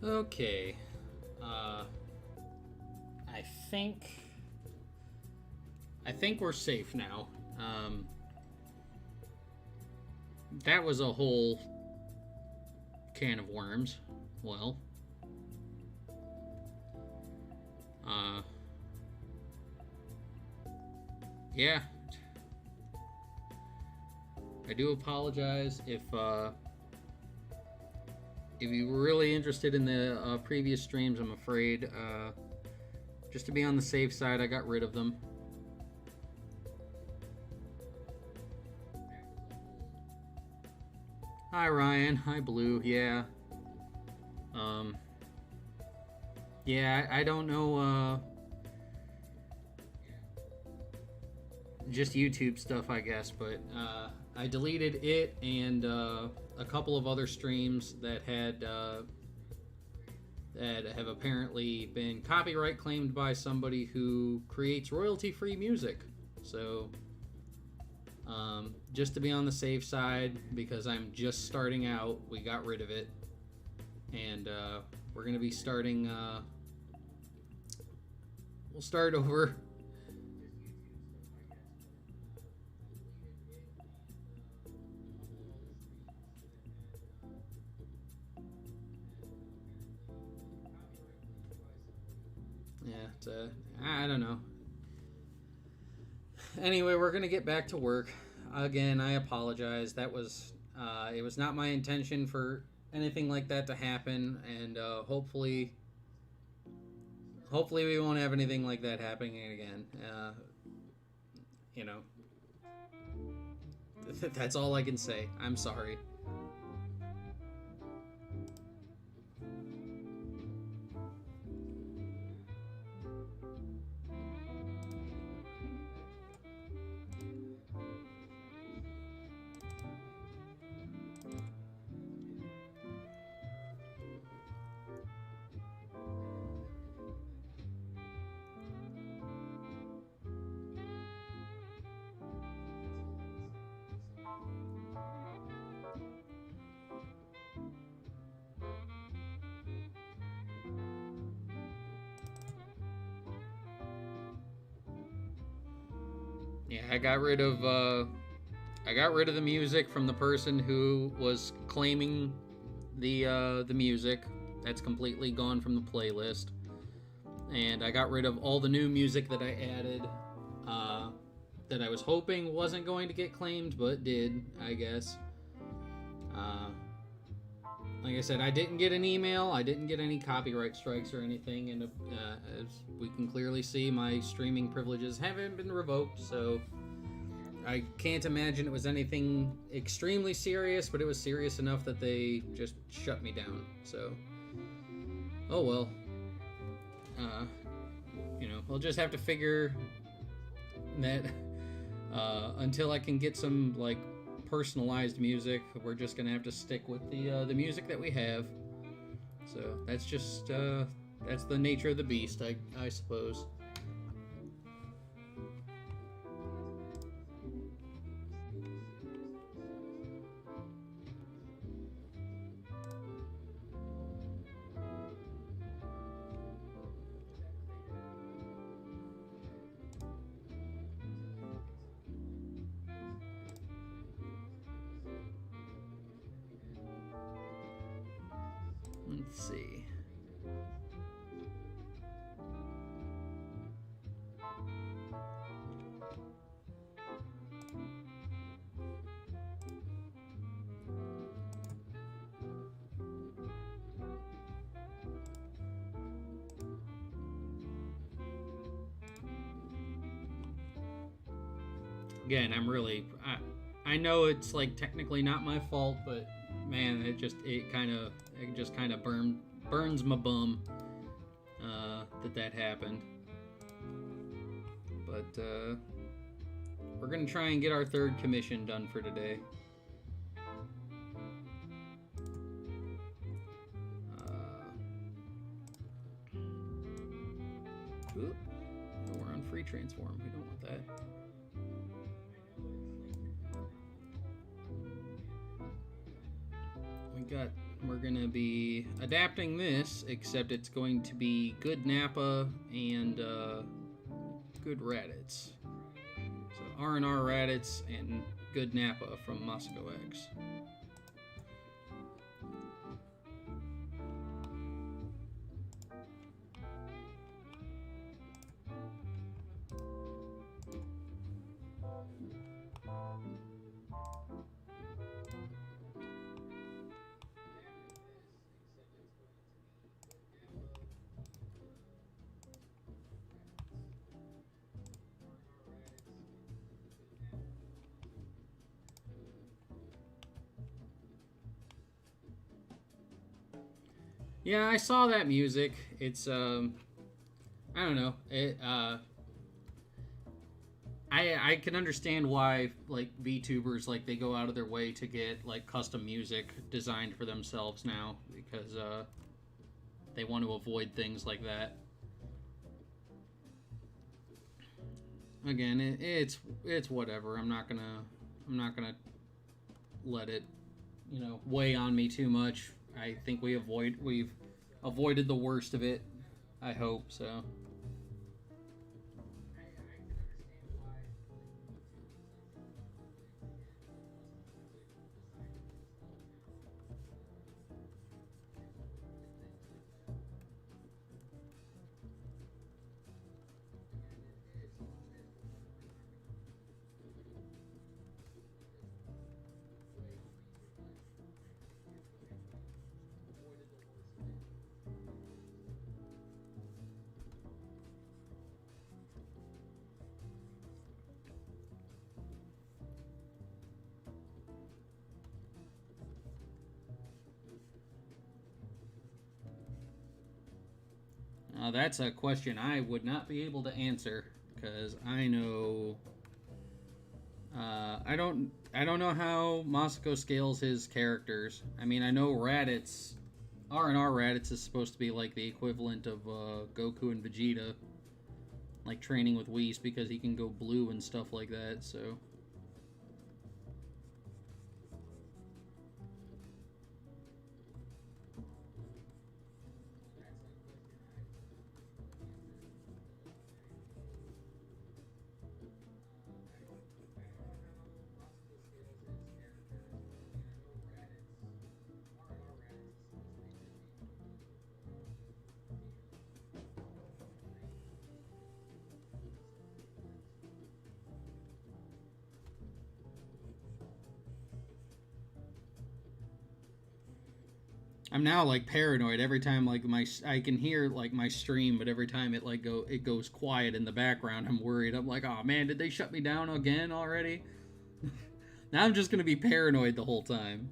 Okay. I think we're safe now. That was a whole can of worms. Well, yeah. I do apologize if you were really interested in the previous streams. I'm afraid, just to be on the safe side, I got rid of them. Hi Ryan, hi Blue. Yeah. Yeah, I don't know, just YouTube stuff, I guess, but I deleted it and a couple of other streams that have apparently been copyright claimed by somebody who creates royalty-free music. So, just to be on the safe side, because I'm just starting out, we got rid of it. And we're going to be starting, we'll start over. Yeah, I don't know. Anyway, we're going to get back to work. Again, I apologize. That was, it was not my intention for anything like that to happen, and hopefully we won't have anything like that happening again. You know, that's all I can say. I'm sorry. Yeah, I got rid of the music from the person who was claiming the music. That's completely gone from the playlist. And I got rid of all the new music that I added, that I was hoping wasn't going to get claimed, but did, I guess. Like I said, I didn't get an email. I didn't get any copyright strikes or anything, and as we can clearly see, my streaming privileges haven't been revoked, so I can't imagine it was anything extremely serious, but it was serious enough that they just shut me down. So, oh well. You know, we'll just have to figure that until I can get some, like, personalized music, we're just gonna have to stick with the music that we have. So that's just that's the nature of the beast, I suppose. Let's see. Again, I know it's like technically not my fault, but man, it just kind of burns my bum that happened. But we're gonna try and get our third commission done for today. Oop, we're on free transform. We don't want that. We got we're going to be adapting this, except it's going to be good Napa and good Raditz. So R&R Raditz and good Napa from Moscow X. Yeah, I saw that music. It's I don't know. I can understand why like VTubers like they go out of their way to get like custom music designed for themselves now because they want to avoid things like that. Again, it's whatever. I'm not gonna let it weigh on me too much. I think we've avoided the worst of it. I hope so. That's a question I would not be able to answer because I know I don't know how Masako scales his characters. I mean, I know Raditz, R&R Raditz is supposed to be like the equivalent of Goku and Vegeta, like training with Whis because he can go blue and stuff like that. So. I'm now like paranoid every time like I can hear like my stream, but every time it goes quiet in the background, I'm worried. I'm like, oh man, did they shut me down again already? Now I'm just gonna be paranoid the whole time.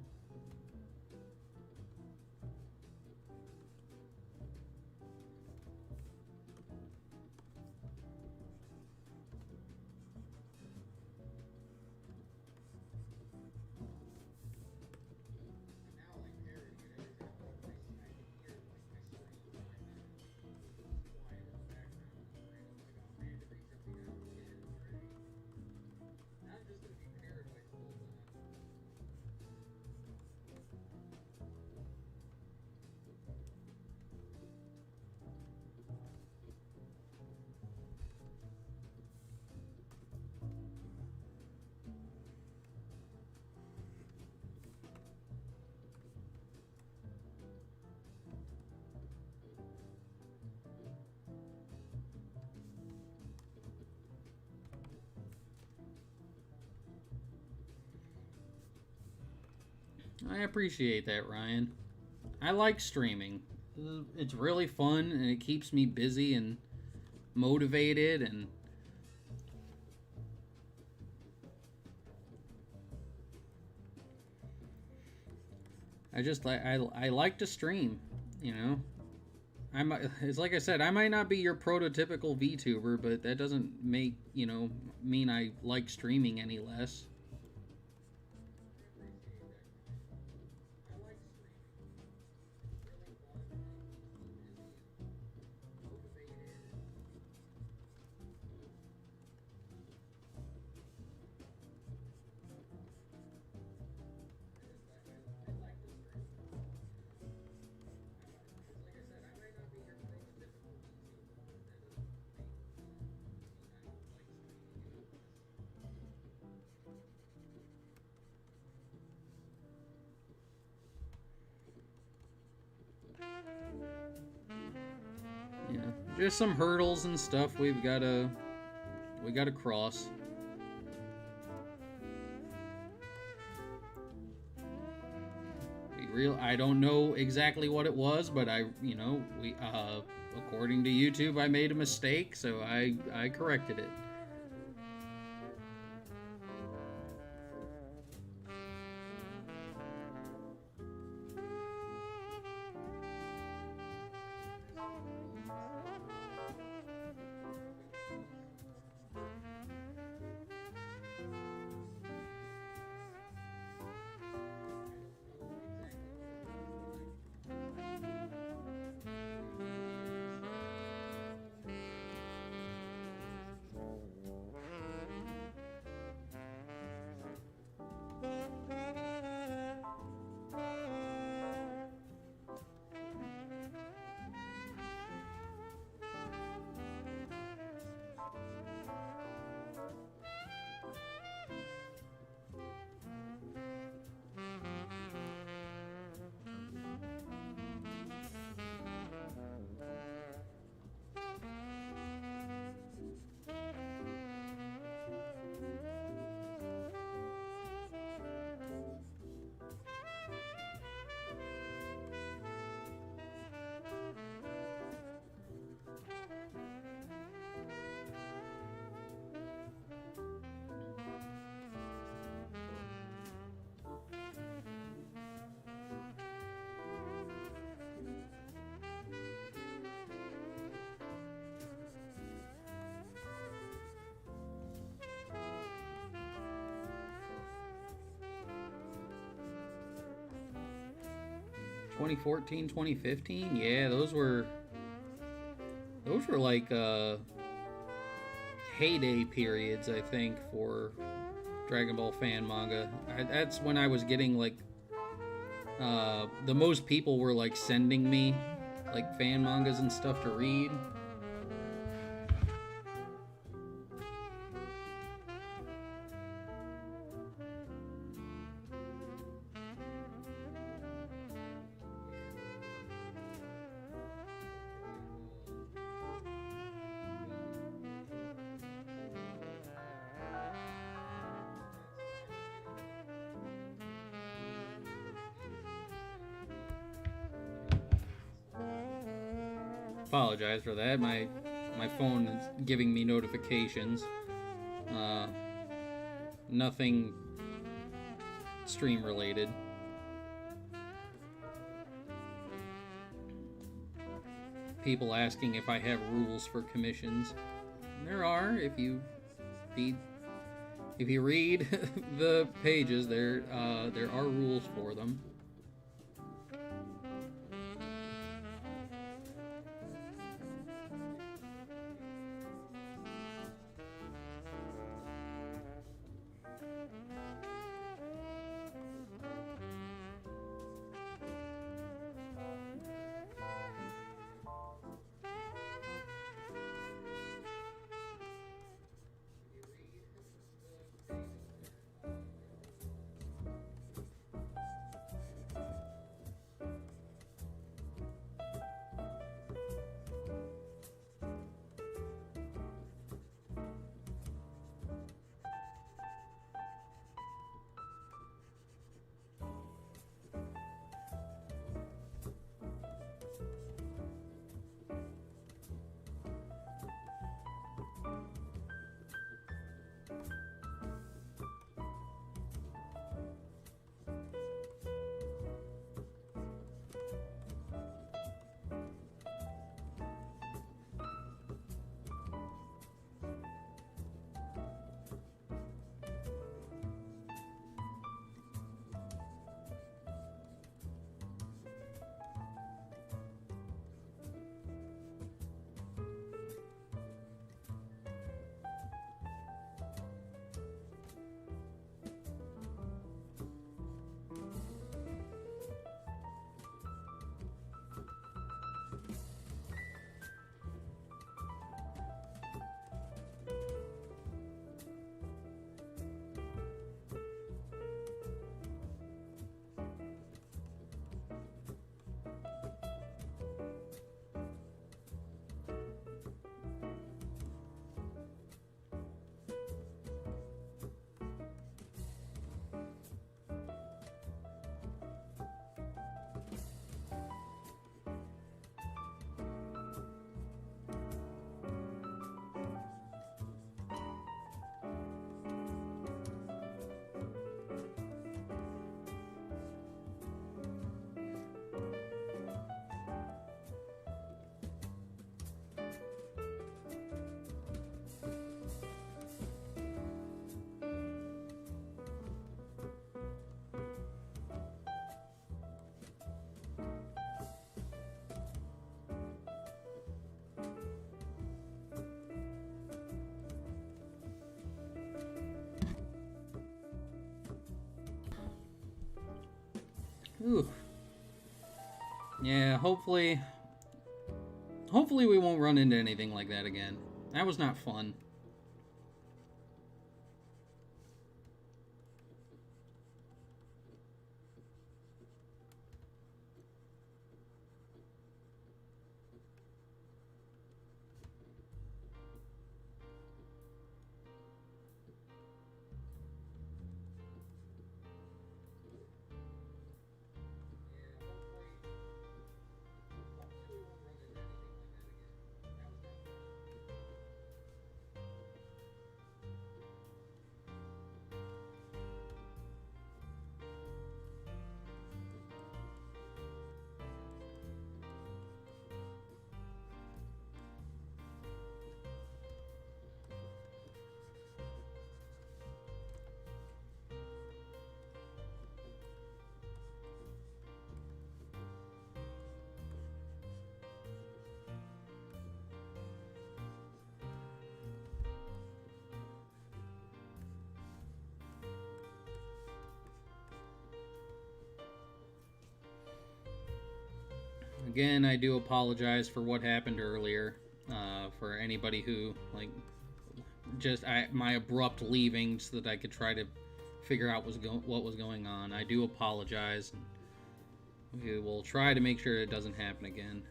I appreciate that, Ryan. I like streaming. It's really fun and it keeps me busy and motivated and I like to stream, you know. It's like I said, I might not be your prototypical VTuber, but that doesn't make, mean I like streaming any less. just some hurdles and stuff we gotta cross. I don't know exactly what it was, but according to YouTube, I made a mistake, so I corrected it. (2014, 2015), yeah, those were like heyday periods, I think, for Dragon Ball fan manga. That's when I was getting like the most people were like sending me like fan mangas and stuff to read. Apologize for that. My phone is giving me notifications. Nothing stream related. People asking if I have rules for commissions. There are. If you read the pages, there are rules for them. Ooh. Yeah, hopefully we won't run into anything like that again. That was not fun. Again, I do apologize for what happened earlier. For anybody who, like, just my abrupt leaving so that I could try to figure out what was going on. I do apologize. We will try to make sure it doesn't happen again.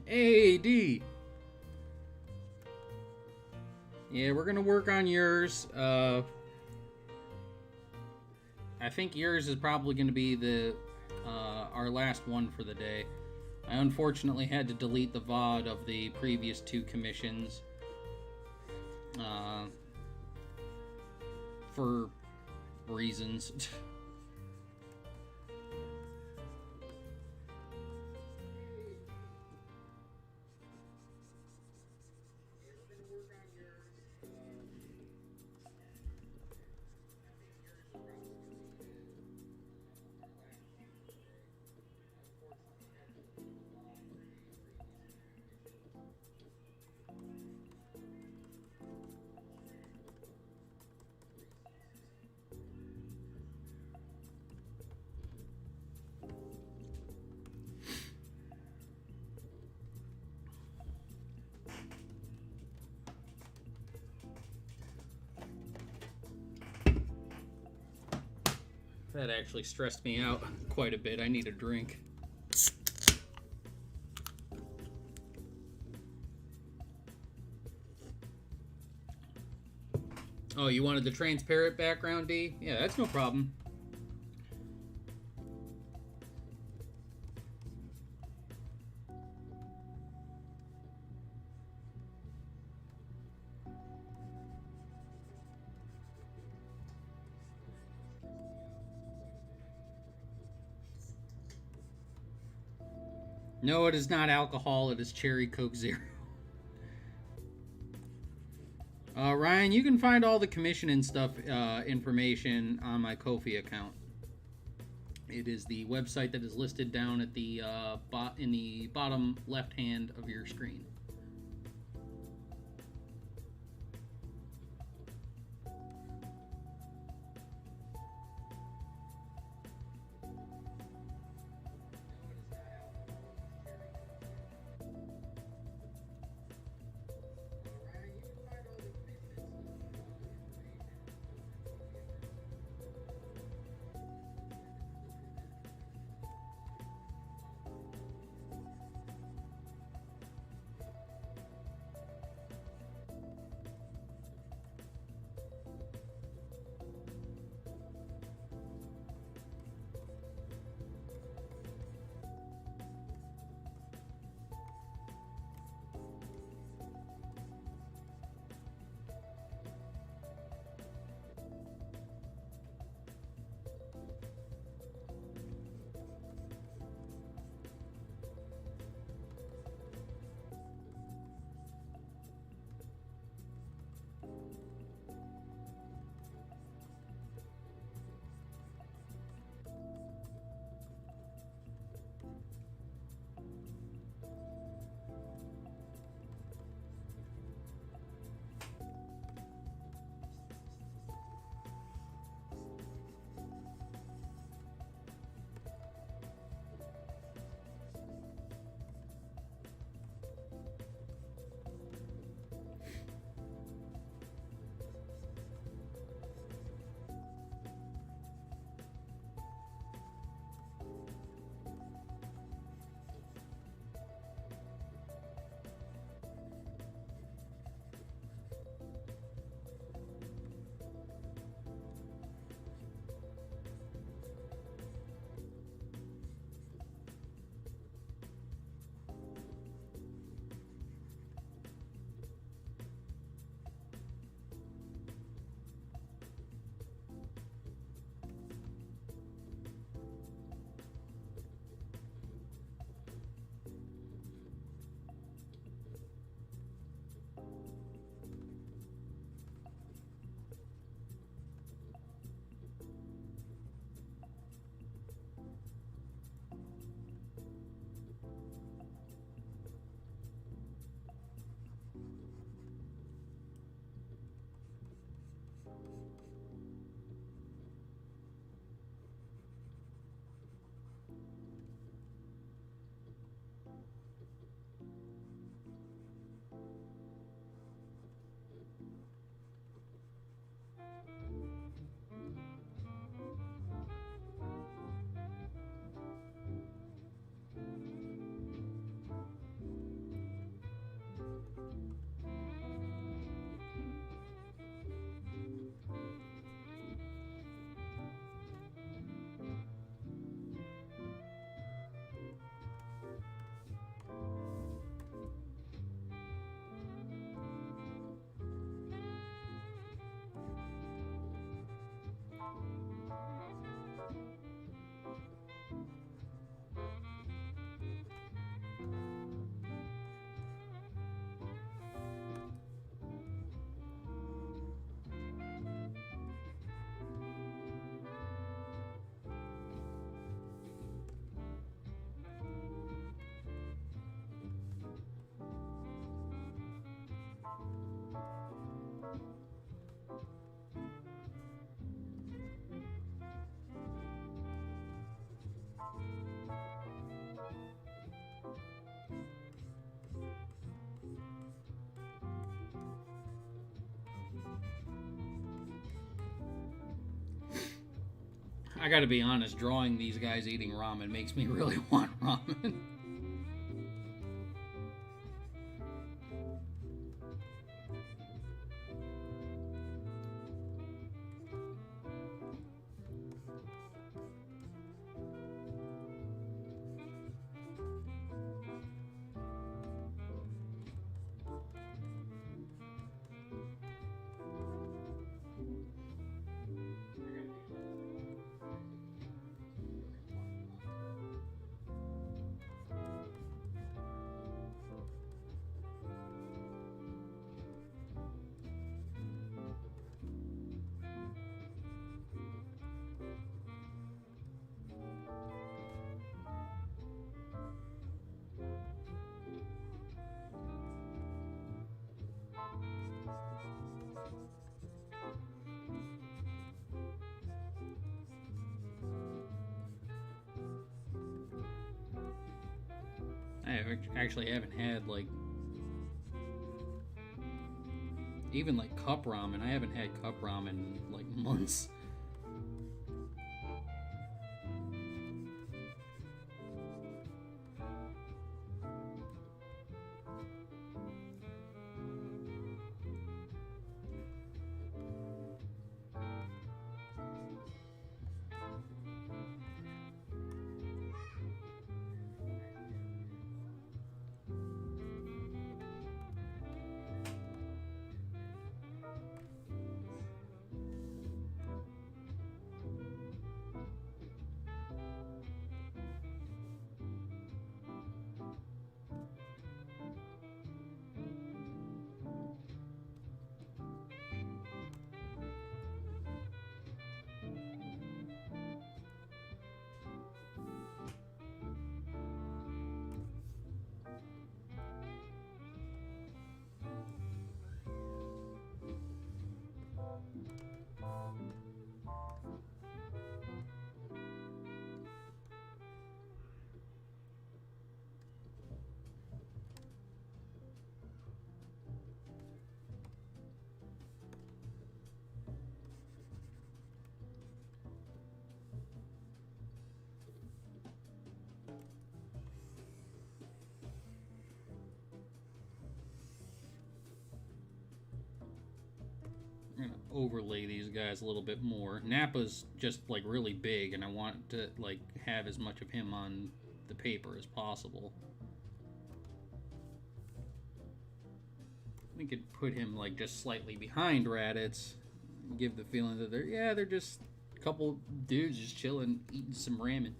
Hey, D! Yeah, we're gonna work on yours. I think yours is probably gonna be the our last one for the day. I unfortunately had to delete the VOD of the previous 2 commissions. For reasons. That actually stressed me out quite a bit. I need a drink. Oh, you wanted the transparent background, D? Yeah, that's no problem. No, it is not alcohol. It is Cherry Coke Zero. Ryan, you can find all the commission and stuff information on my Ko-fi account. It is the website that is listed down at the in the bottom left hand of your screen. I gotta be honest, drawing these guys eating ramen makes me really want ramen. I actually haven't had, like, even like cup ramen. I haven't had cup ramen in like months. I'm gonna overlay these guys a little bit more. Nappa's just like really big, and I want to like have as much of him on the paper as possible. We could put him like just slightly behind Raditz, and give the feeling that they're just a couple dudes just chilling, eating some ramen.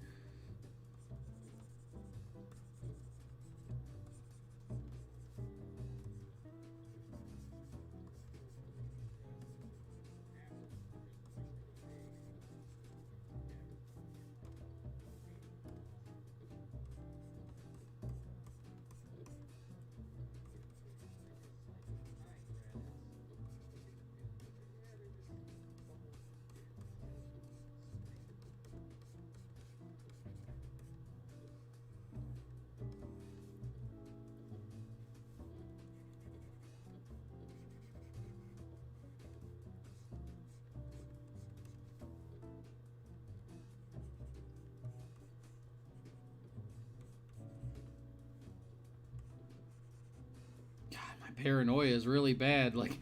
paranoia is really bad. Like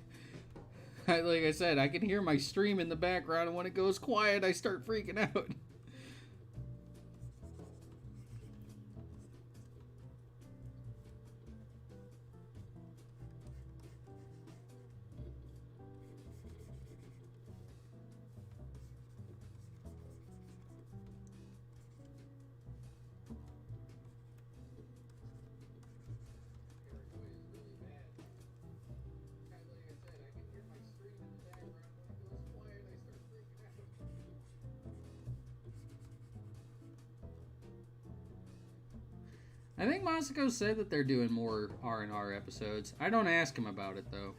I said, I can hear my stream in the background, and when it goes quiet, I start freaking out. I think Masako said that they're doing more R&R episodes. I don't ask him about it, though.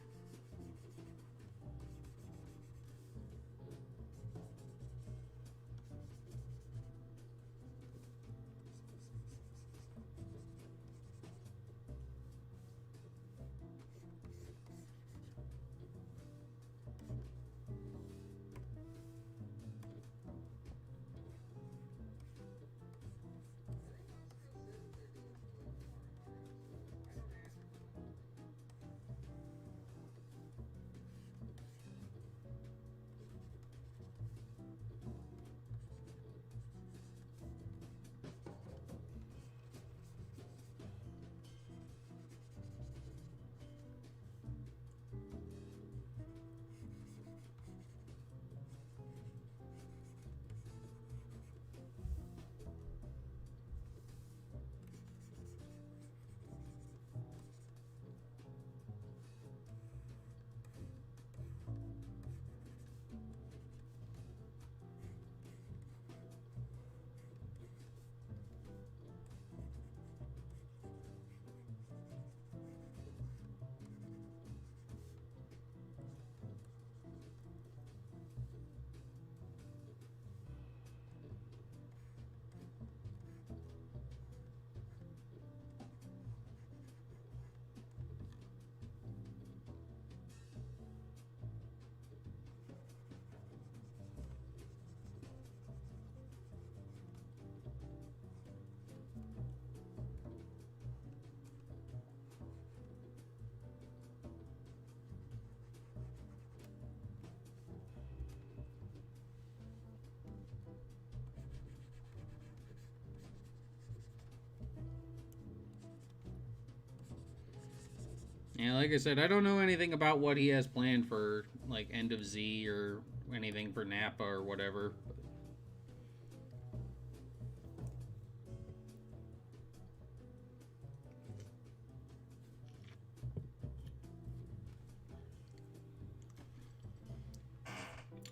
Yeah, like I said, I don't know anything about what he has planned for, like, End of Z or anything for Nappa or whatever.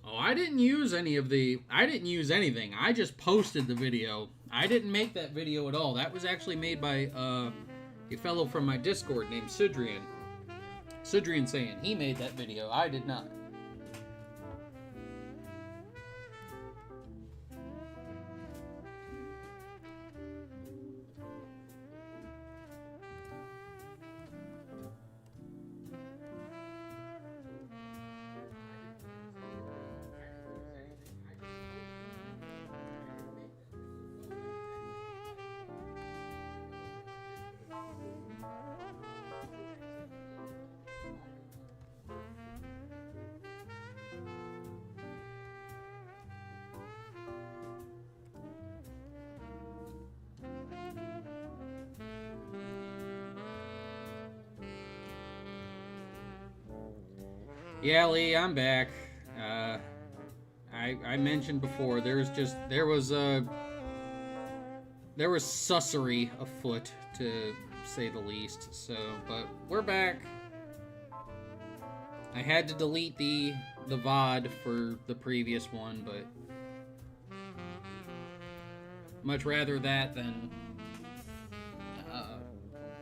Oh, I didn't use anything. I just posted the video. I didn't make that video at all. That was actually made by a fellow from my Discord named Sidrian. Sidrian saying he made that video. I did not. Yeah, Lee, I'm back. I mentioned before there was sussery afoot, to say the least. So, but we're back. I had to delete the VOD for the previous one, but much rather that than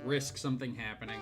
risk something happening.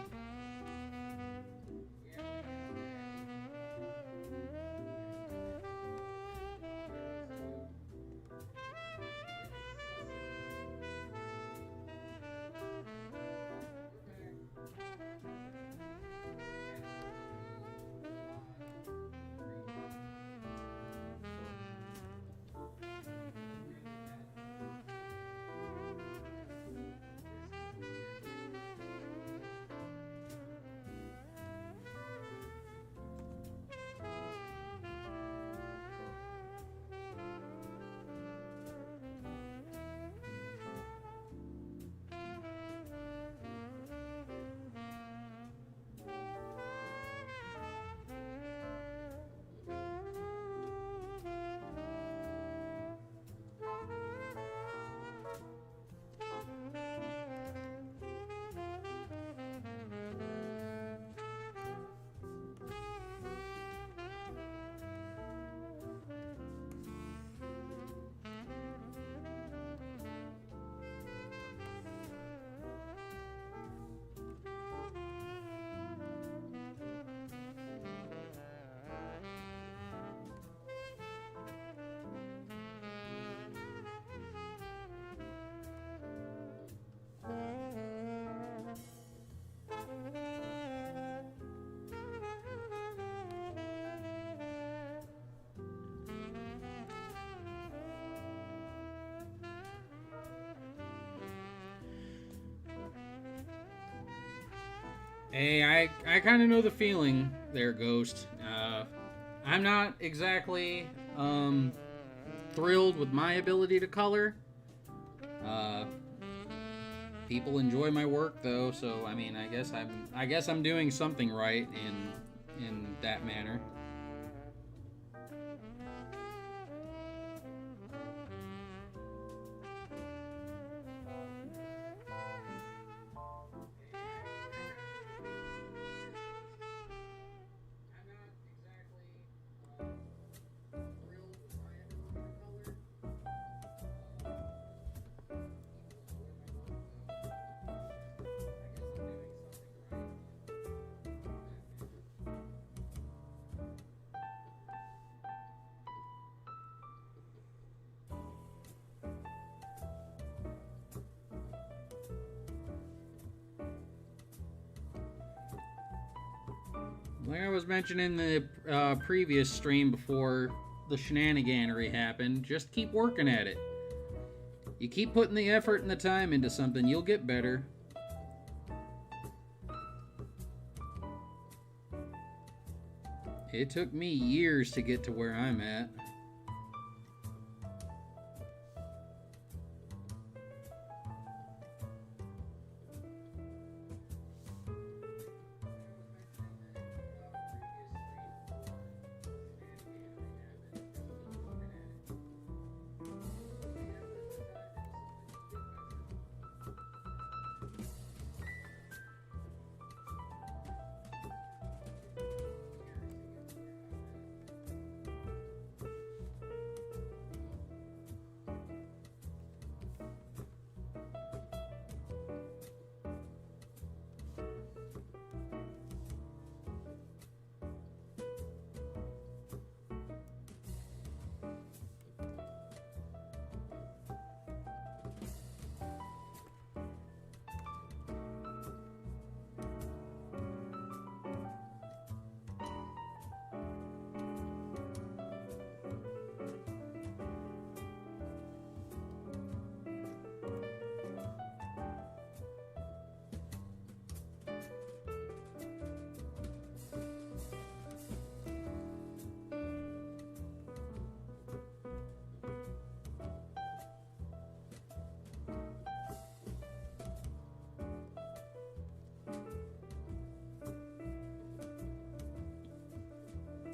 Hey, I kind of know the feeling there, Ghost. I'm not exactly thrilled with my ability to color. Uh, People enjoy my work though, so I mean, I guess I'm doing something right in that manner. Like I was mentioning in the previous stream before the shenaniganery happened, just keep working at it. You keep putting the effort and the time into something, you'll get better. It took me years to get to where I'm at.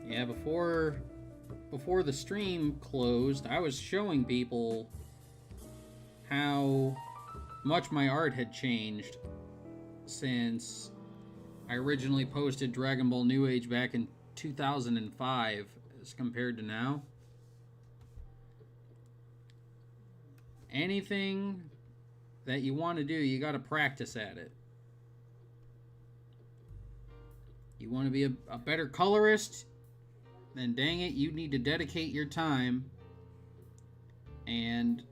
Yeah, before the stream closed, I was showing people how much my art had changed since I originally posted Dragon Ball New Age back in 2005 as compared to now. Anything that you want to do, you got to practice at it. You want to be a better colorist, then dang it, you need to dedicate your time and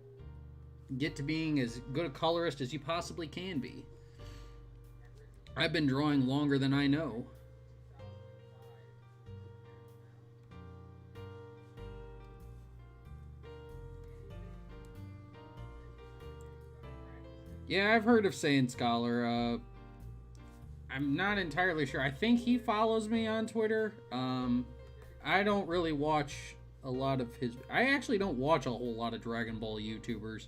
get to being as good a colorist as you possibly can be. I've been drawing longer than I know. Yeah, I've heard of Saiyan Scholar. I'm not entirely sure. I think he follows me on Twitter. I don't really watch a lot of his... I actually don't watch a whole lot of Dragon Ball YouTubers.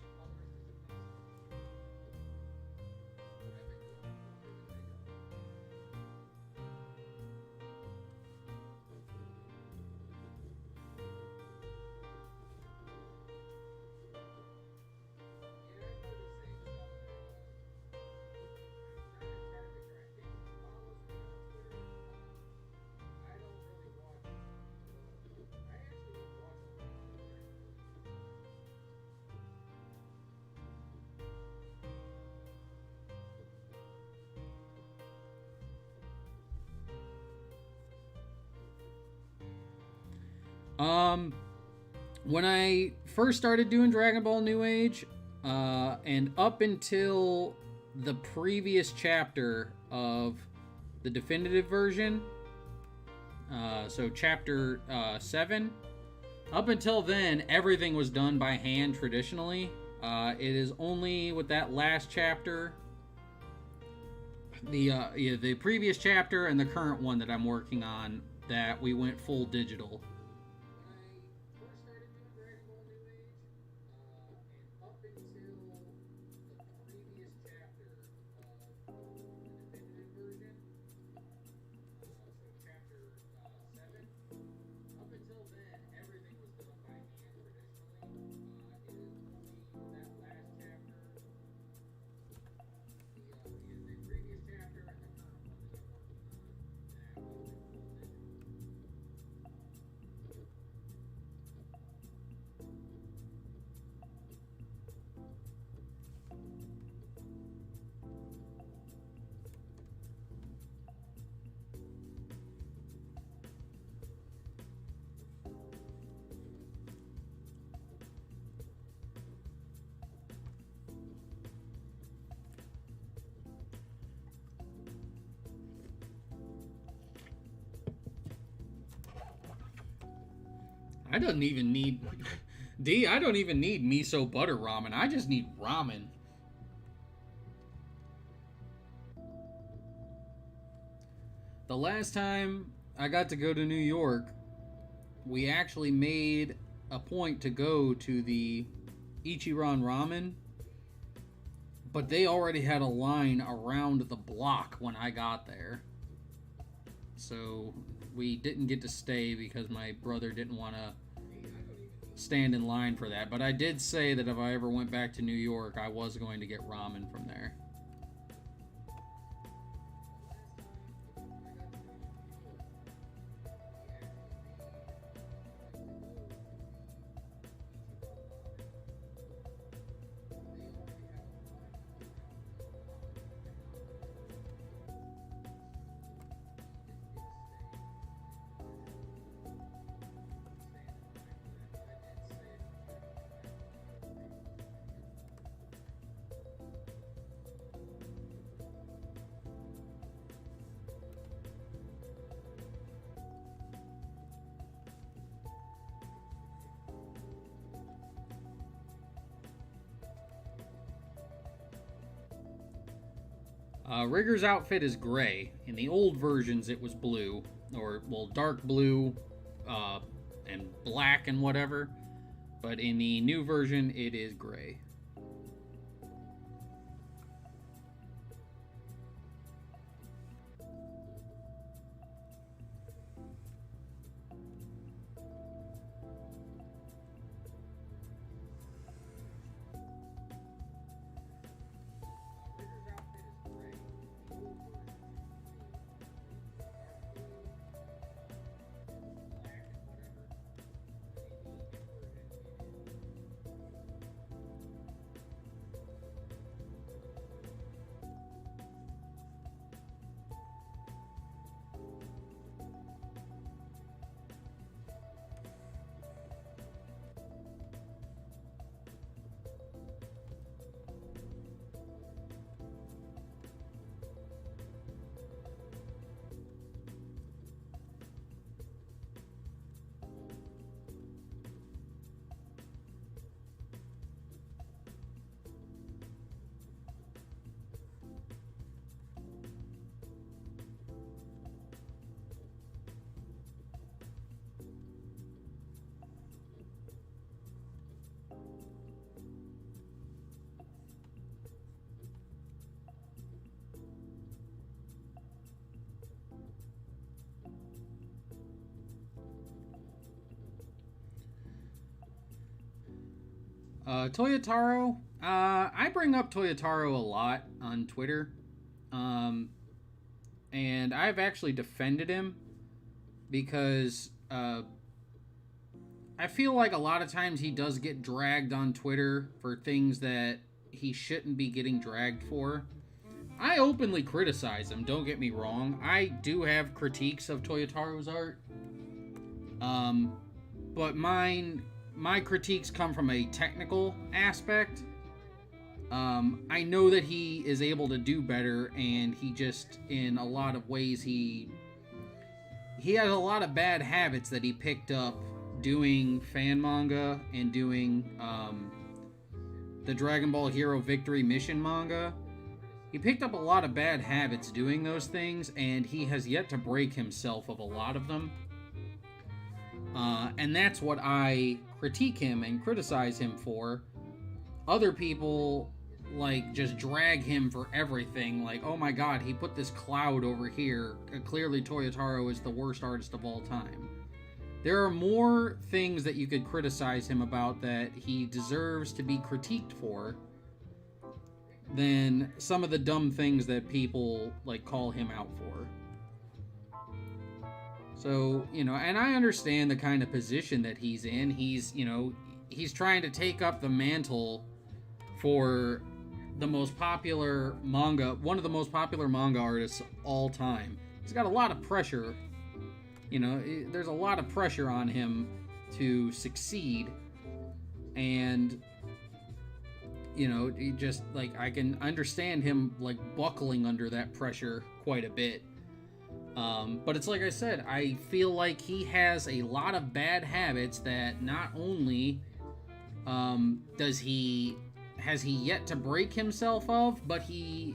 When I first started doing Dragon Ball New Age, and up until the previous chapter of the definitive version, so chapter 7, up until then, everything was done by hand traditionally. It is only with that last chapter The previous chapter and the current one that I'm working on, that we went full digital. I don't even need I don't even need miso butter ramen. I just need ramen. The last time I got to go to New York, we actually made a point to go to the Ichiran Ramen, but they already had a line around the block when I got there. So we didn't get to stay because my brother didn't want to stand in line for that. But I did say that if I ever went back to New York, I was going to get ramen from there. Rigger's outfit is gray. In the old versions, it was blue, or, well, dark blue, and black and whatever. But in the new version, it is gray. Toyotaro. I bring up Toyotaro a lot on Twitter. And I've actually defended him because I feel like a lot of times he does get dragged on Twitter for things that he shouldn't be getting dragged for. I openly criticize him, don't get me wrong. I do have critiques of Toyotaro's art. But my critiques come from a technical aspect. I know that he is able to do better, and he just, in a lot of ways, he has a lot of bad habits that he picked up doing fan manga and doing the Dragon Ball Hero Victory Mission manga. he picked up a lot of bad habits doing those things, and he has yet to break himself of a lot of them. And that's what I critique him and criticize him for. Other people, like, just drag him for everything. Like, oh my god, he put this cloud over here. Clearly, Toyotaro is the worst artist of all time. There are more things that you could criticize him about that he deserves to be critiqued for than some of the dumb things that people, like, call him out for. So, you know, and I understand the kind of position that he's in. He's, you know, he's trying to take up the mantle for the most popular manga, one of the most popular manga artists of all time. He's got a lot of pressure. You know, there's a lot of pressure on him to succeed. And, you know, he just, like, I can understand him, like, buckling under that pressure quite a bit. But it's like I said, I feel like he has a lot of bad habits that not only has he yet to break himself of, but he,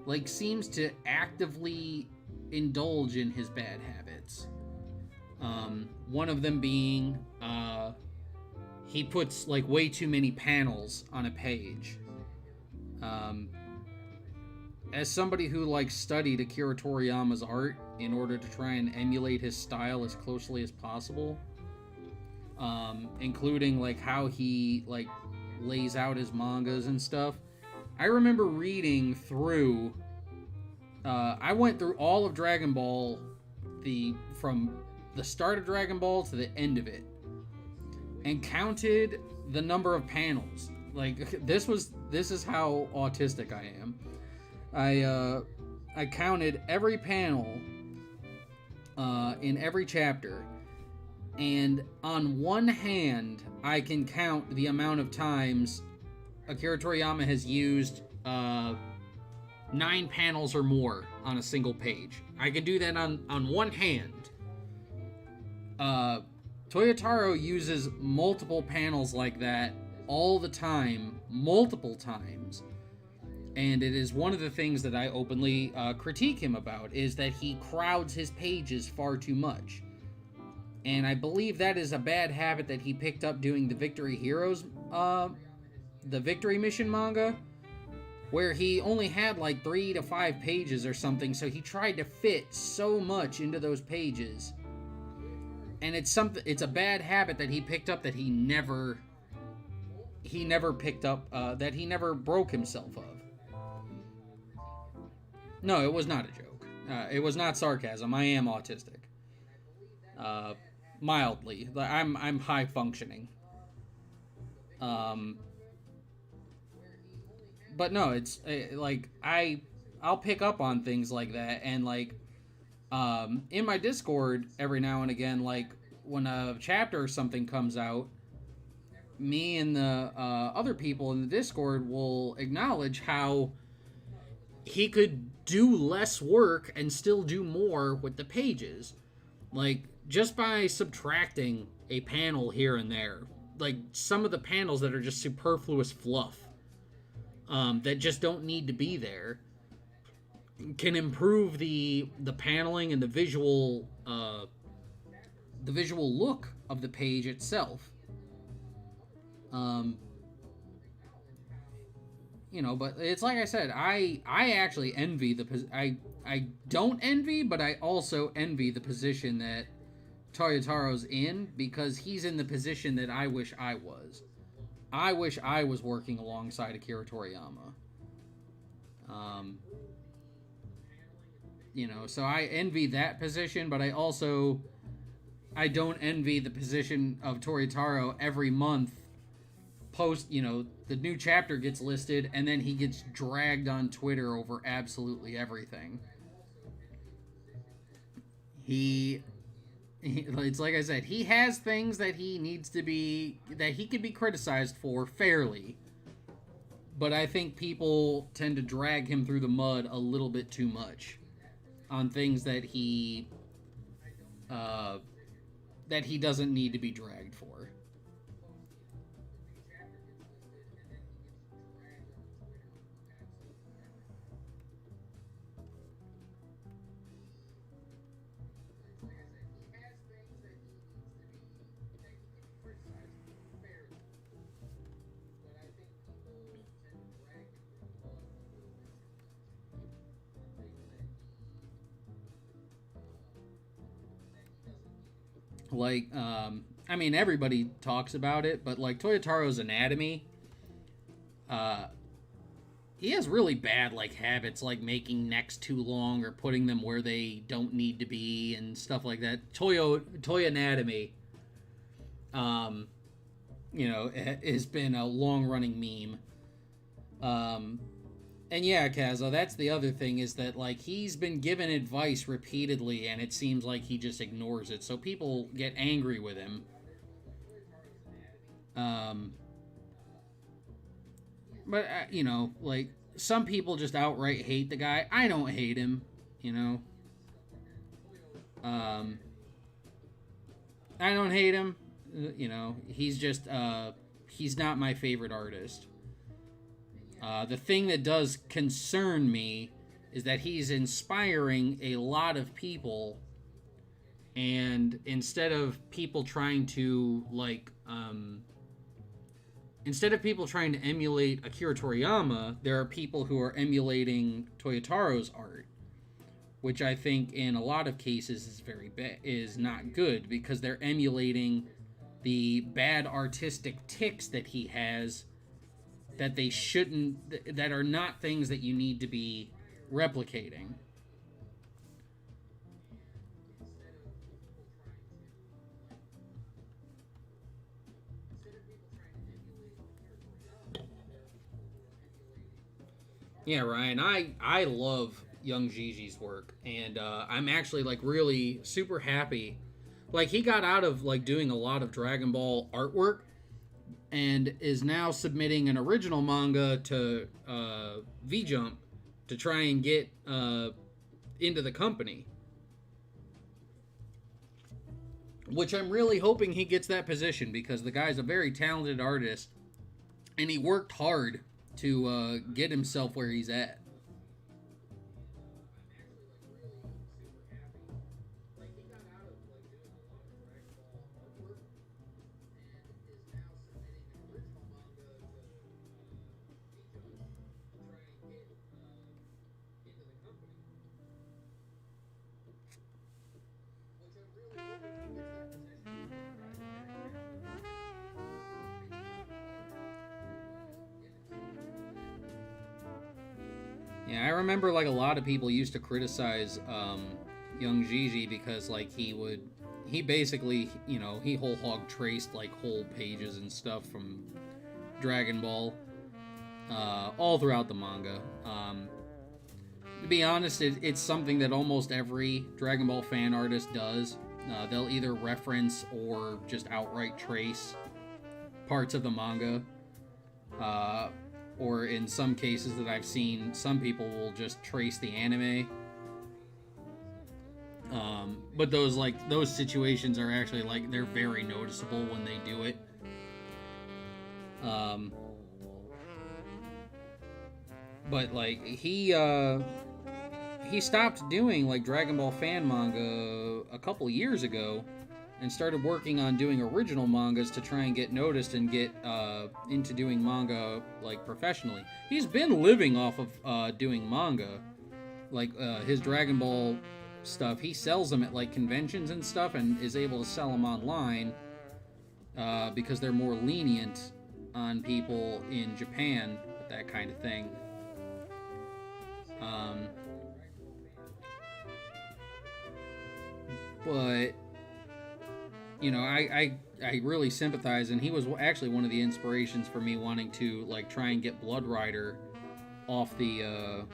like, seems to actively indulge in his bad habits. One of them being, he puts, like, way too many panels on a page. As somebody who, like, studied Akira Toriyama's art in order to try and emulate his style as closely as possible, including, like, how he, like, lays out his mangas and stuff, I remember reading through, I went through all of Dragon Ball, from the start of Dragon Ball to the end of it, and counted the number of panels. Like, this is how autistic I am. I counted every panel in every chapter, and on one hand, I can count the amount of times Akira Toriyama has used 9 panels or more on a single page. I can do that on one hand. Toyotaro uses multiple panels like that all the time, multiple times. And it is one of the things that I openly critique him about, is that he crowds his pages far too much. And I believe that is a bad habit that he picked up doing the Victory Heroes, the Victory Mission manga, where he only had like 3 to 5 pages or something, so he tried to fit so much into those pages. And it's a bad habit that he picked up that he never picked up, that he never broke himself of. No, it was not a joke. It was not sarcasm. I am autistic. Mildly. I'm high functioning. But no, it's like I'll pick up on things like that, and like in my Discord every now and again, like when a chapter or something comes out, me and the other people in the Discord will acknowledge how he could do less work and still do more with the pages. Like, just by subtracting a panel here and there. Like, some of the panels that are just superfluous fluff, that just don't need to be there, can improve the paneling and the visual look of the page itself. You know, but it's like I said, I actually envy I don't envy, but I also envy the position that Toyotaro's in, because he's in the position that I wish I was. I wish I was working alongside Akira Toriyama. You know, so I envy that position, but I don't envy the position of Toyotaro every month. You know, the new chapter gets listed, and then he gets dragged on Twitter over absolutely everything. It's like I said, he has things that he could be criticized for fairly, but I think people tend to drag him through the mud a little bit too much on things that he doesn't need to be dragged for. Like, I mean, everybody talks about it, but like Toyotaro's anatomy, uh, he has really bad like habits, like making necks too long or putting them where they don't need to be and stuff like that. Toy anatomy, um, has been a long running meme. Um, and yeah, Kazo, that's the other thing is that like he's been given advice repeatedly, and it seems like he just ignores it. So people get angry with him. Um, but like some people just outright hate the guy. I don't hate him. You know, um, I don't hate him. He's just he's not my favorite artist. The thing that does concern me is that he's inspiring a lot of people, and instead of people trying to emulate Akira Toriyama, there are people who are emulating Toyotaro's art, which I think in a lot of cases is not good, because they're emulating the bad artistic tics that he has, that they shouldn't, that are not things that you need to be replicating. Yeah, Ryan, I love Young Gigi's work, and I'm actually like really super happy. Like he got out of like doing a lot of Dragon Ball artwork, and is now submitting an original manga to V Jump to try and get into the company. Which I'm really hoping he gets that position, because the guy's a very talented artist, and he worked hard to get himself where he's at. Yeah, I remember like a lot of people used to criticize Young Gigi because like he basically he whole hog traced like whole pages and stuff from Dragon Ball all throughout the manga. To be honest, it's something that almost every Dragon Ball fan artist does. They'll either reference or just outright trace parts of the manga. Or in some cases that I've seen, some people will just trace the anime. But those situations are actually like they're very noticeable when they do it. But like he stopped doing like Dragon Ball fan manga a couple years ago, and started working on doing original mangas to try and get noticed and get into doing manga like professionally. He's been living off of doing manga, like his Dragon Ball stuff. He sells them at like conventions and stuff, and is able to sell them online because they're more lenient on people in Japan with that kind of thing. But I really sympathize, and he was actually one of the inspirations for me wanting to like try and get Blood Rider off the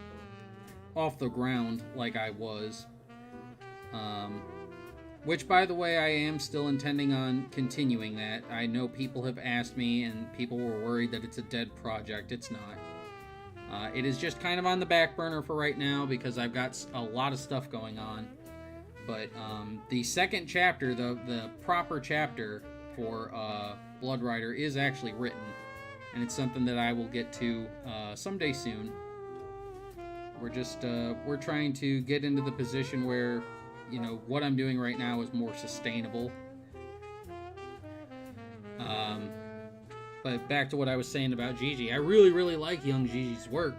ground like I was. Which, by the way, I am still intending on continuing that. I know people have asked me, and people were worried that it's a dead project. It's not. It is just kind of on the back burner for right now because I've got a lot of stuff going on. But the second chapter, the proper chapter for Blood Rider, is actually written, and it's something that I will get to someday soon. We're trying to get into the position where what I'm doing right now is more sustainable. But back to what I was saying about Gigi, I really, really like Young Gigi's work.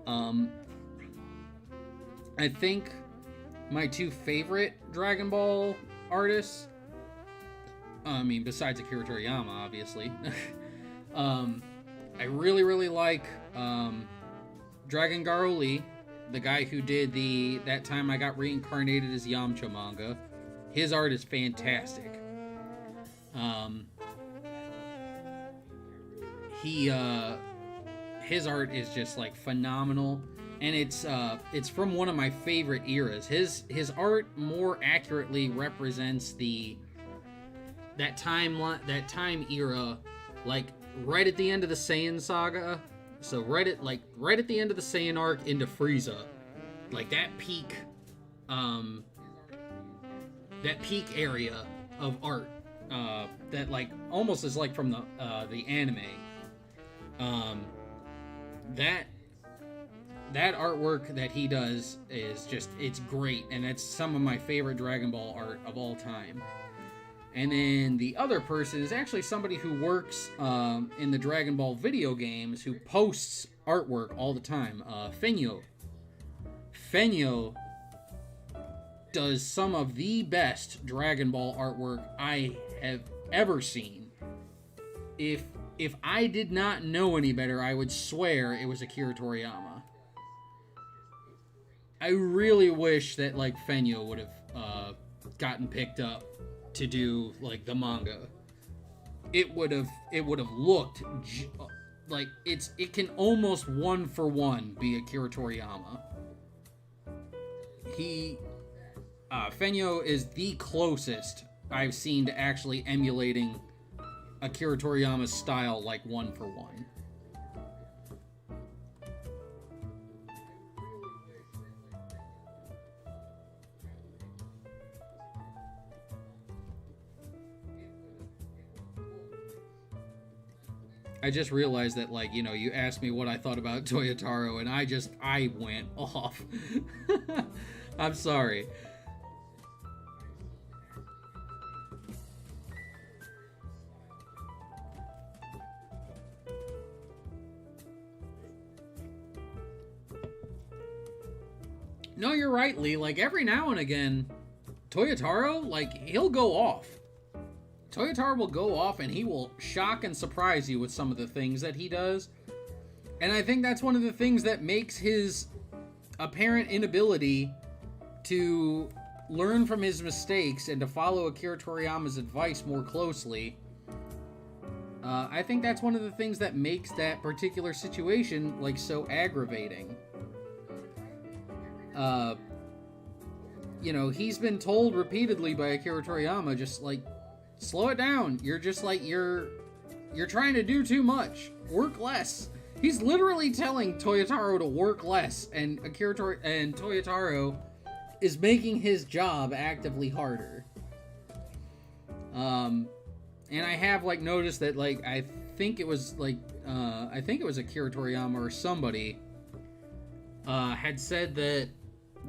I think my two favorite Dragon Ball artists I mean, besides Akira Toriyama, obviously. I really, really like Dragon Garo Lee, the guy who did That Time I Got Reincarnated as Yamcha manga. His art is fantastic. His art is just like phenomenal, and it's from one of my favorite eras. His art more accurately represents that time era, like right at the end of the Saiyan saga. So right at the end of the Saiyan arc into Frieza, like that peak area of art, that like almost is like from the anime. That artwork that he does is just, it's great, and it's some of my favorite Dragon Ball art of all time. And then the other person is actually somebody who works in the Dragon Ball video games, who posts artwork all the time. Fenyo. Fenyo does some of the best Dragon Ball artwork I have ever seen. If I did not know any better, I would swear it was Akira Toriyama. I really wish that like Fenyo would have gotten picked up to do like the manga. It would have looked like it can almost 1-for-1 be Akira Toriyama. Fenyo is the closest I've seen to actually emulating Akira Toriyama's style like 1-for-1. I just realized that, like, you know, you asked me what I thought about Toyotaro, and I went off. I'm sorry. No, you're right, Lee. Like, every now and again, Toyotaro, like, he'll go off. Toyotaro will go off and he will shock and surprise you with some of the things that he does. And I think that's one of the things that makes his apparent inability to learn from his mistakes and to follow Akira Toriyama's advice more closely. I think that's one of the things that makes that particular situation like so aggravating. You know, he's been told repeatedly by Akira Toriyama, just like, slow it down. You're just like, you're trying to do too much. Work less. He's literally telling Toyotaro to work less, and Toyotaro is making his job actively harder. And I have like noticed that, like, I think it was Akira Toriyama or somebody had said that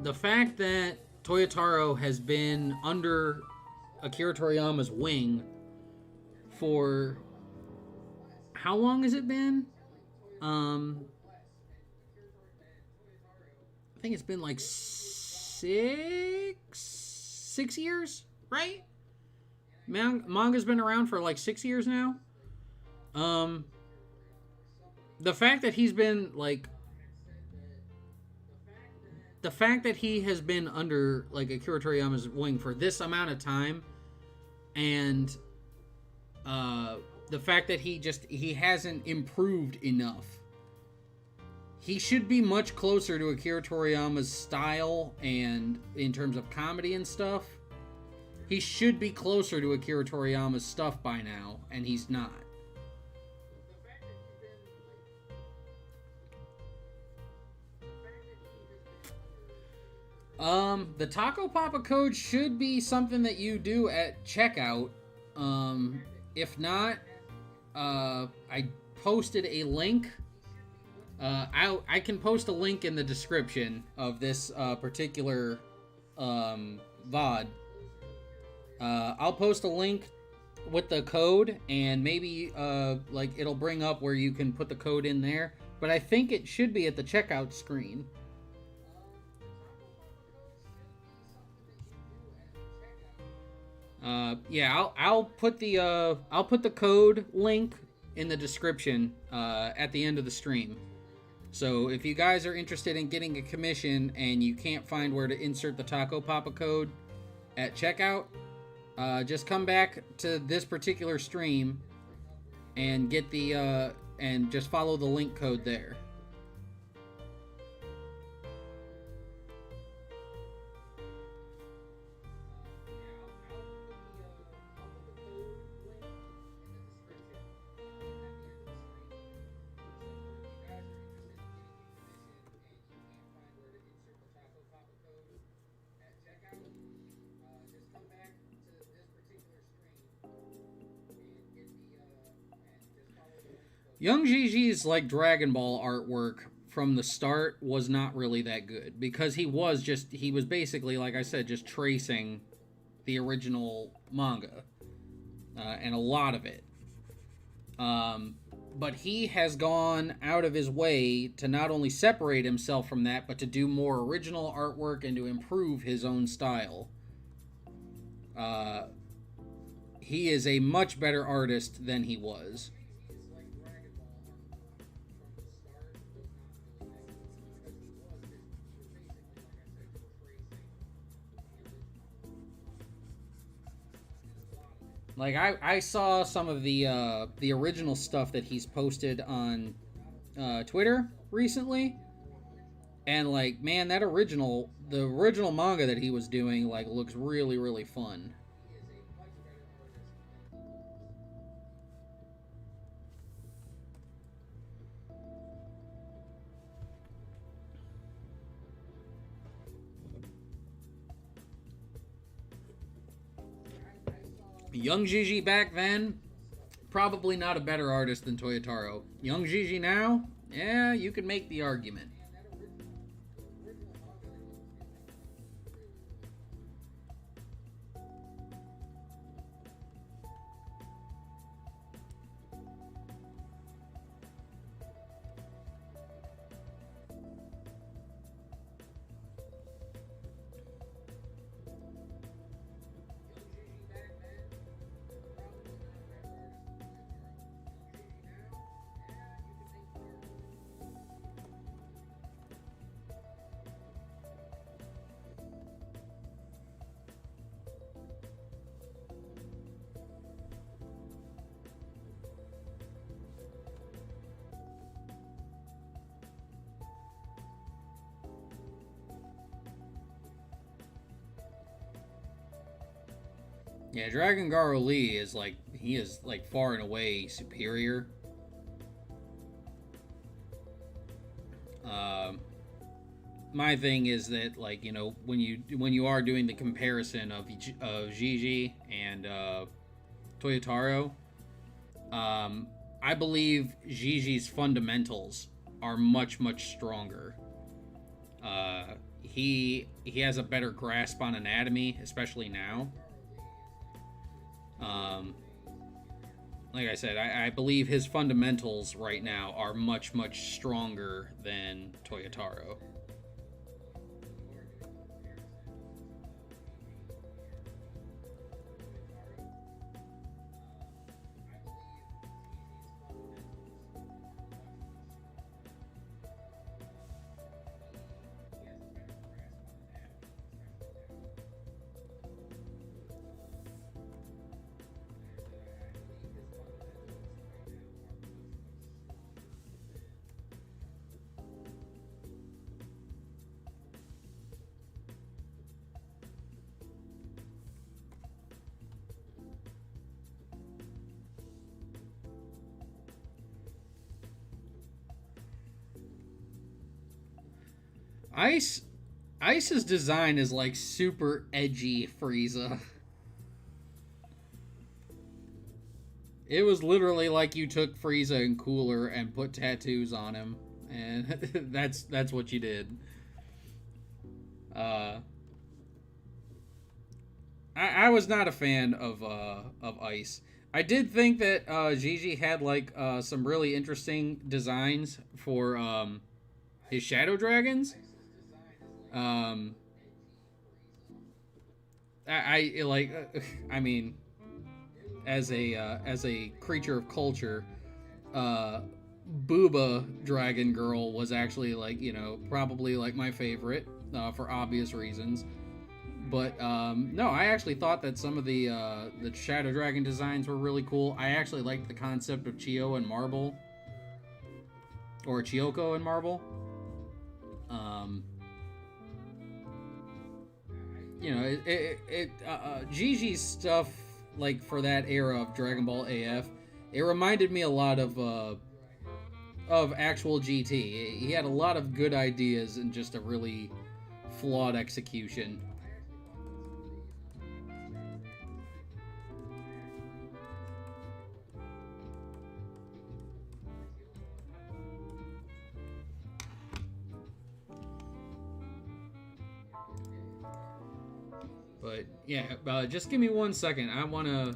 the fact that Toyotaro has been under Akira Toriyama's wing for how long has it been? I think it's been like six years, right? Manga's been around for like 6 years now. The fact that he's been like, the fact that he has been under like Akira Toriyama's wing for this amount of time, and the fact that he hasn't improved enough. He should be much closer to Akira Toriyama's style, and in terms of comedy and stuff, he should be closer to Akira Toriyama's stuff by now, and he's not. The Taco Papa code should be something that you do at checkout. If not, I posted a link. I can post a link in the description of this particular VOD. I'll post a link with the code, and maybe like it'll bring up where you can put the code in there. But I think it should be at the checkout screen. Yeah, I'll put the code link in the description at the end of the stream. So if you guys are interested in getting a commission and you can't find where to insert the Taco Papa code at checkout, just come back to this particular stream and get the and just follow the link code there. Young Gigi's like Dragon Ball artwork from the start was not really that good because he was basically, like I said, just tracing the original manga and a lot of it. But he has gone out of his way to not only separate himself from that, but to do more original artwork and to improve his own style. He is a much better artist than he was. Like I saw some of the original stuff that he's posted on Twitter recently, and like, man, the original manga that he was doing like looks really, really fun. Young Gigi back then, probably not a better artist than Toyotaro. Young Gigi now, yeah, you could make the argument. Yeah, Dragon Garo Lee is like, he is like far and away superior. My thing is that, like, you know, when you are doing the comparison of Gigi and Toyotaro, I believe Gigi's fundamentals are much, much stronger. He has a better grasp on anatomy, especially now. Like I said, I believe his fundamentals right now are much, much stronger than Toyotaro. Ice's design is like super edgy Frieza. It was literally like you took Frieza and Cooler and put tattoos on him, and that's what you did. I was not a fan of Ice. I did think that Gigi had like some really interesting designs for his Shadow Dragons. Um, I like. I mean, as a creature of culture, Booba Dragon Girl was actually like, you know, probably like my favorite for obvious reasons. But no, I actually thought that some of the Shadow Dragon designs were really cool. I actually liked the concept of Chio and Marble, or Chioko and Marble. You know, Gigi's stuff, like for that era of Dragon Ball AF, it reminded me a lot of actual GT. He had a lot of good ideas and just a really flawed execution. But yeah, just give me 1 second. I wanna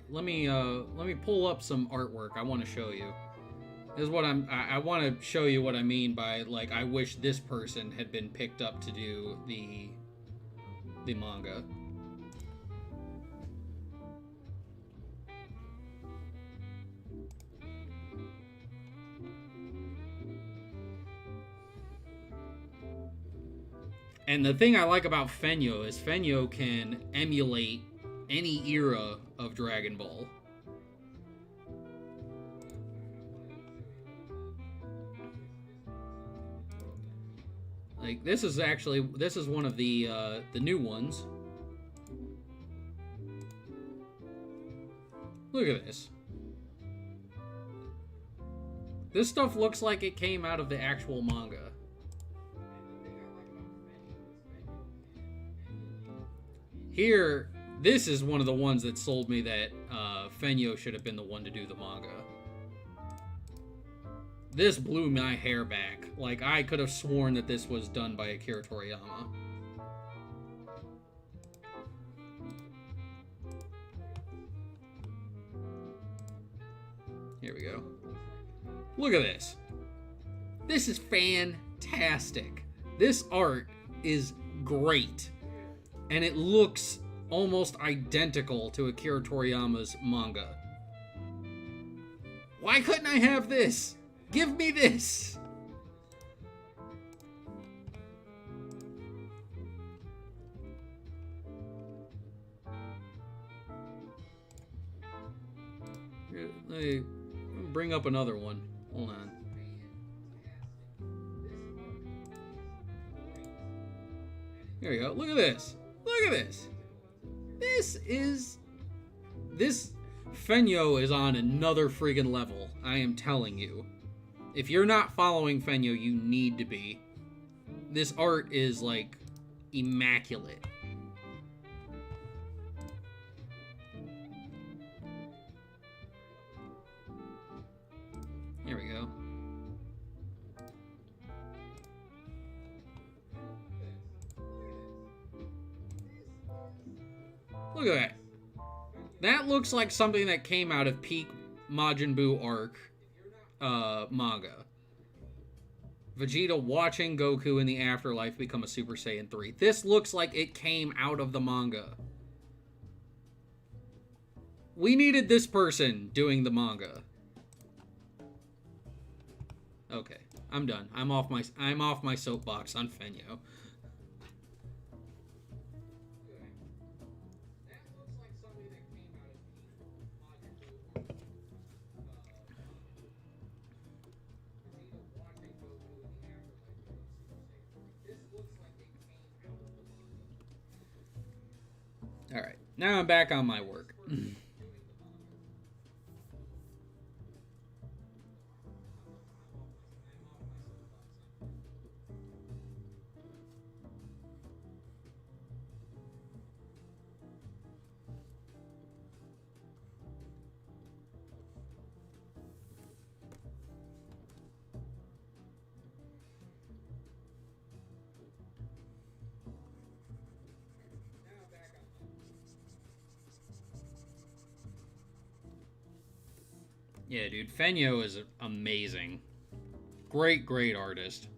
let me pull up some artwork. I want to show you. This is what I want to show you what I mean by, like, I wish this person had been picked up to do the manga. And the thing I like about Fenyo is Fenyo can emulate any era of Dragon Ball. Like, this is one of the new ones. Look at this. This stuff looks like it came out of the actual manga. Here, this is one of the ones that sold me that Fenyo should have been the one to do the manga. This blew my hair back. Like, I could have sworn that this was done by Akira Toriyama. Here we go. Look at this. This is fantastic. This art is great. And it looks almost identical to Akira Toriyama's manga. Why couldn't I have this? Give me this! Here, let me bring up another one. Hold on. Here we go. Look at this. Look at this. This Fenyo is on another friggin' level. I am telling you. If you're not following Fenyo, you need to be. This art is, like, immaculate. Here we go. Look at that. That looks like something that came out of peak Majin Buu arc manga. Vegeta watching Goku in the afterlife become a Super Saiyan 3. This looks like it came out of the manga. We needed this person doing the manga. Okay, I'm done. I'm off my soapbox on Fenyo. Alright, now I'm back on my work. Yeah, dude, Fenyo is amazing. Great, great artist.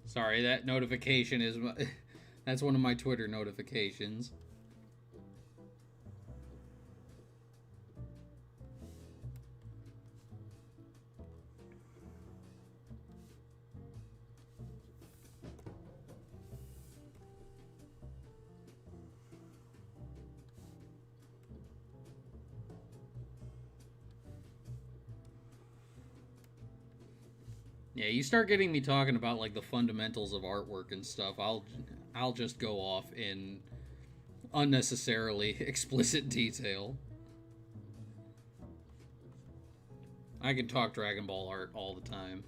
Sorry, that notification is... That's one of my Twitter notifications. Yeah, you start getting me talking about like the fundamentals of artwork and stuff, I'll just go off in unnecessarily explicit detail. I can talk Dragon Ball art all the time.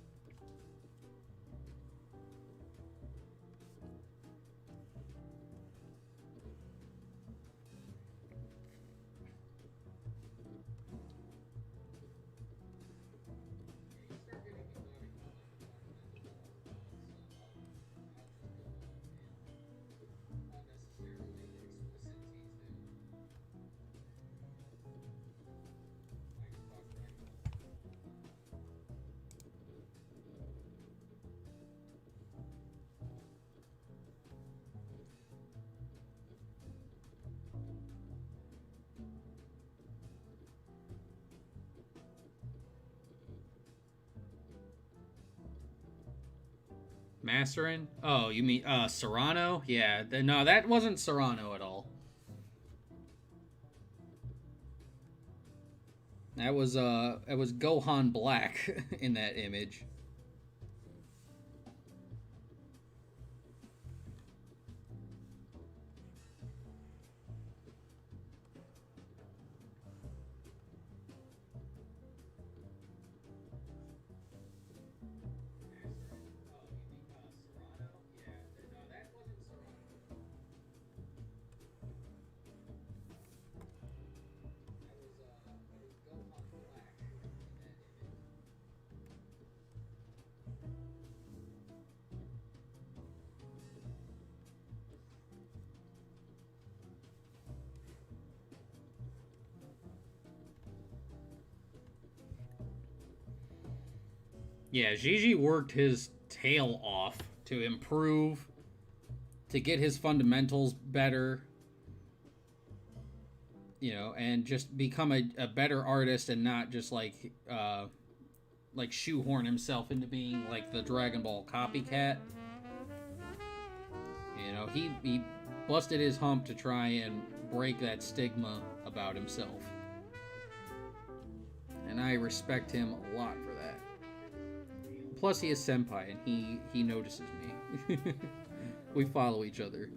Masterin? Oh, you mean Serrano? Yeah, no, that wasn't Serrano at all. That was it was Gohan Black in that image. Yeah, Gigi worked his tail off to improve, to get his fundamentals better, you know, and just become a better artist and not just like shoehorn himself into being like the Dragon Ball copycat. You know, he busted his hump to try and break that stigma about himself. And I respect him a lot for that. Plus, he is senpai, and he notices me. We follow each other.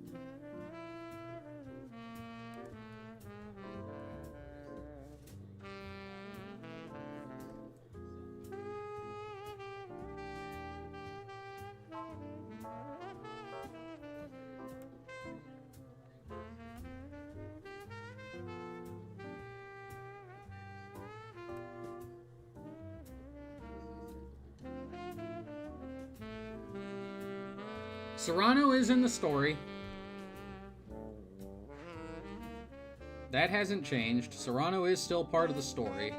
Serrano is in the story. That hasn't changed. Serrano is still part of the story.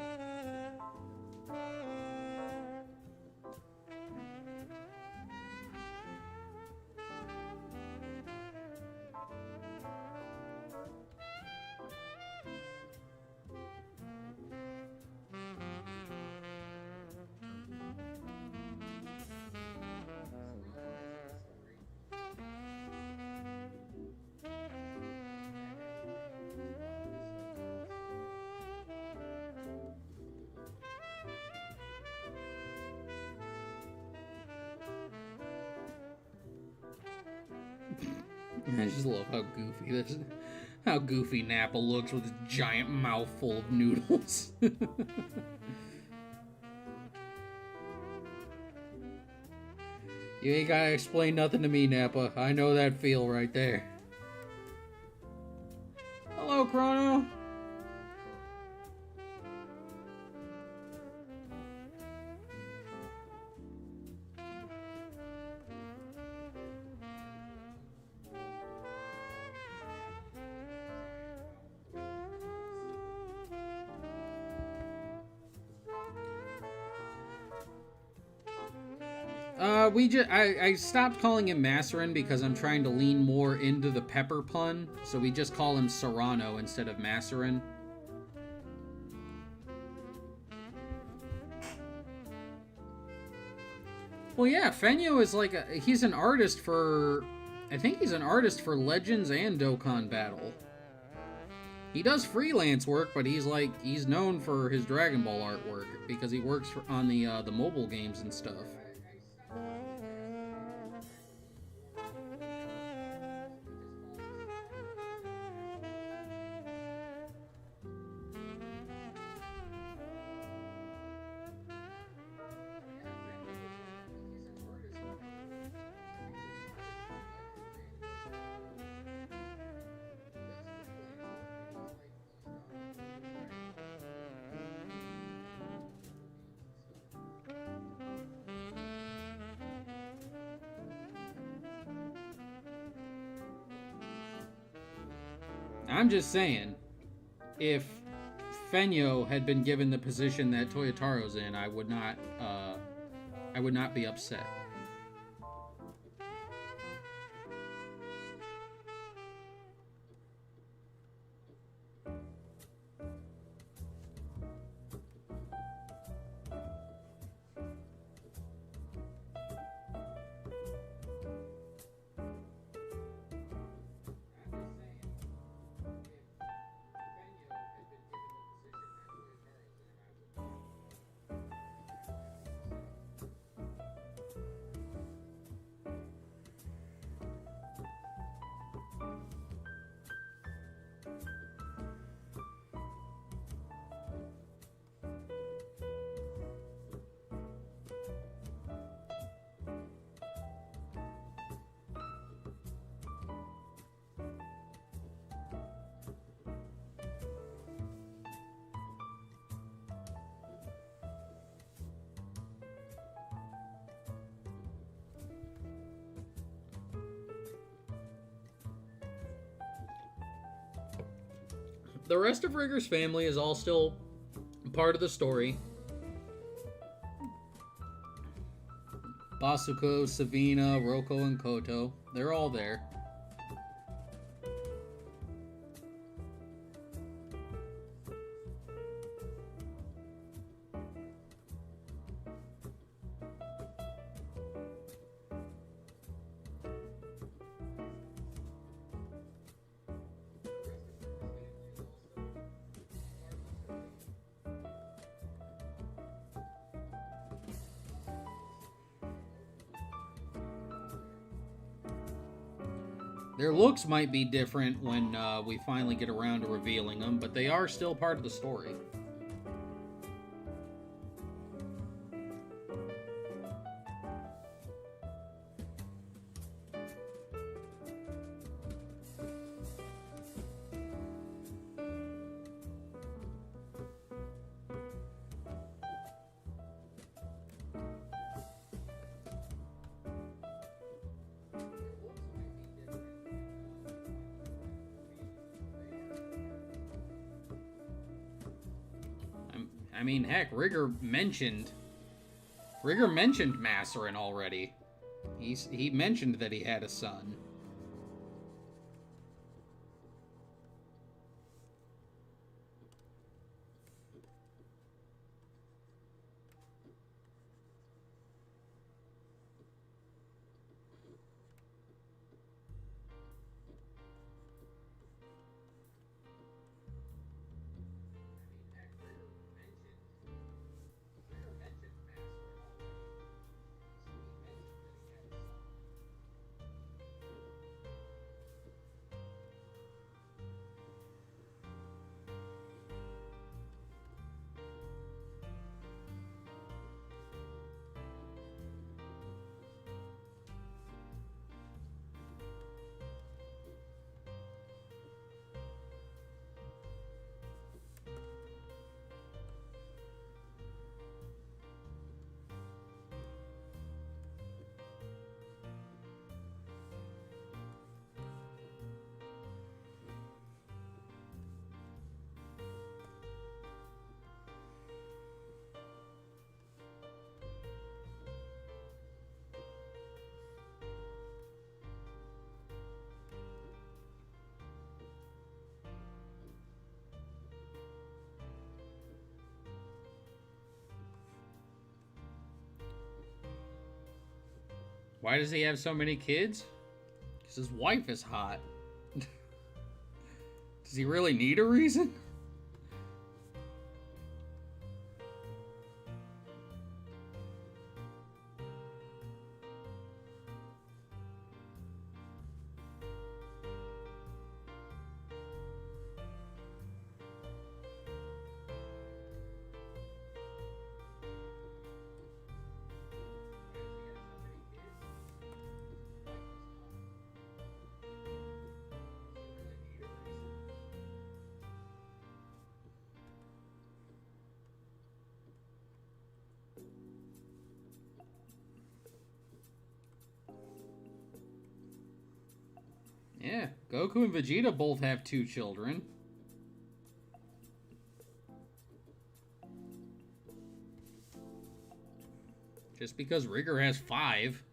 I just love how goofy Nappa looks with his giant mouth full of noodles. You ain't gotta explain nothing to me, Nappa. I know that feel right there. Hello, Chrono. I stopped calling him Masserin because I'm trying to lean more into the pepper pun, so we just call him Serrano instead of Masserin. Well, yeah, Fenyo is like he's an artist for, I think he's an artist for Legends and Dokkan Battle. He does freelance work, but he's known for his Dragon Ball artwork because he works on the mobile games and stuff. I'm just saying, if Fenyo had been given the position that Toyotaro's in, I would not be upset. The rest of Rigger's family is all still part of the story. Basuko, Savina, Roko, and Koto. They're all there. Their looks might be different when we finally get around to revealing them, but they are still part of the story. I mean, heck, Rigger mentioned Masserin already. He mentioned that he had a son. Why does he have so many kids? Because his wife is hot. Does he really need a reason? Yeah, Goku and Vegeta both have 2 children. Just because Rigger has 5.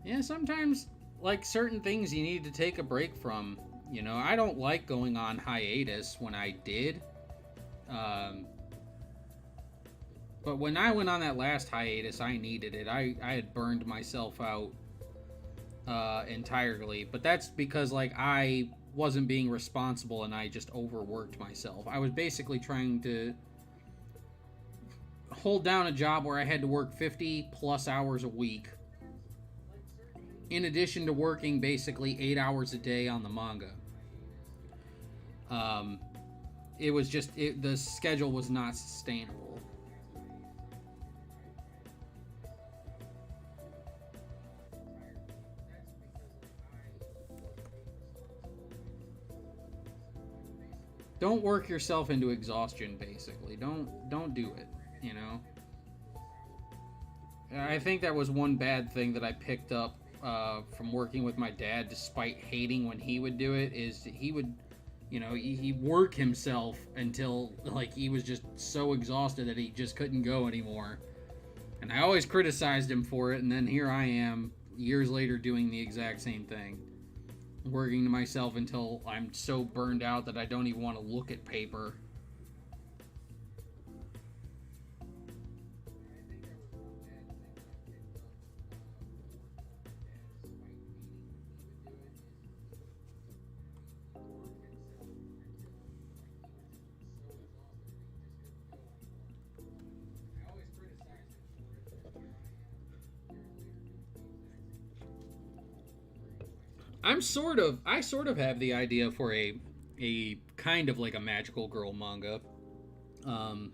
Yeah, sometimes, like, certain things you need to take a break from. You know, I don't like going on hiatus when I did. But when I went on that last hiatus, I needed it. I had burned myself out entirely. But that's because, like, I wasn't being responsible and I just overworked myself. I was basically trying to hold down a job where I had to work 50 plus hours a week, in addition to working basically 8 hours a day on the manga. It was just, the schedule was not sustainable. Don't work yourself into exhaustion, basically. Don't do it, you know? I think that was one bad thing that I picked up from working with my dad, despite hating when he would do it, is he would, you know, he'd work himself until, like, he was just so exhausted that he just couldn't go anymore. And I always criticized him for it, and then here I am, years later, doing the exact same thing. Working to myself until I'm so burned out that I don't even want to look at paper. I sort of have the idea for a kind of like a magical girl manga. Um,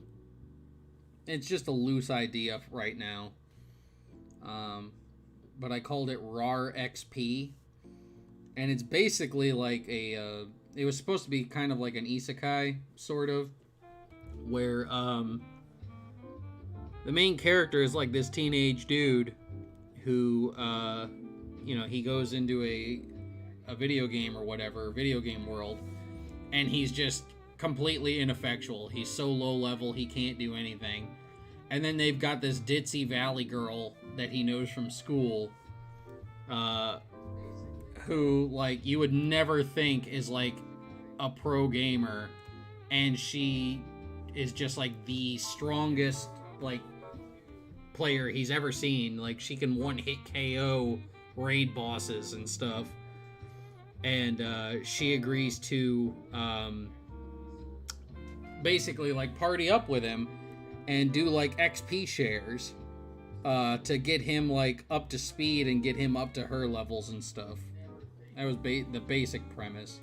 it's just a loose idea right now. Um, but I called it RAR XP, and it's basically like it was supposed to be kind of like an isekai, sort of, where the main character is like this teenage dude who, you know, he goes into a video game or whatever, video game world, and he's just completely ineffectual. He's so low level, he can't do anything. And then they've got this ditzy valley girl that he knows from school, who, like, you would never think is, like, a pro gamer, and she is just, like, the strongest, like, player he's ever seen. Like, she can one-hit KO raid bosses and stuff. And she agrees to basically, like, party up with him and do, like, XP shares to get him, like, up to speed and get him up to her levels and stuff. That was the basic premise.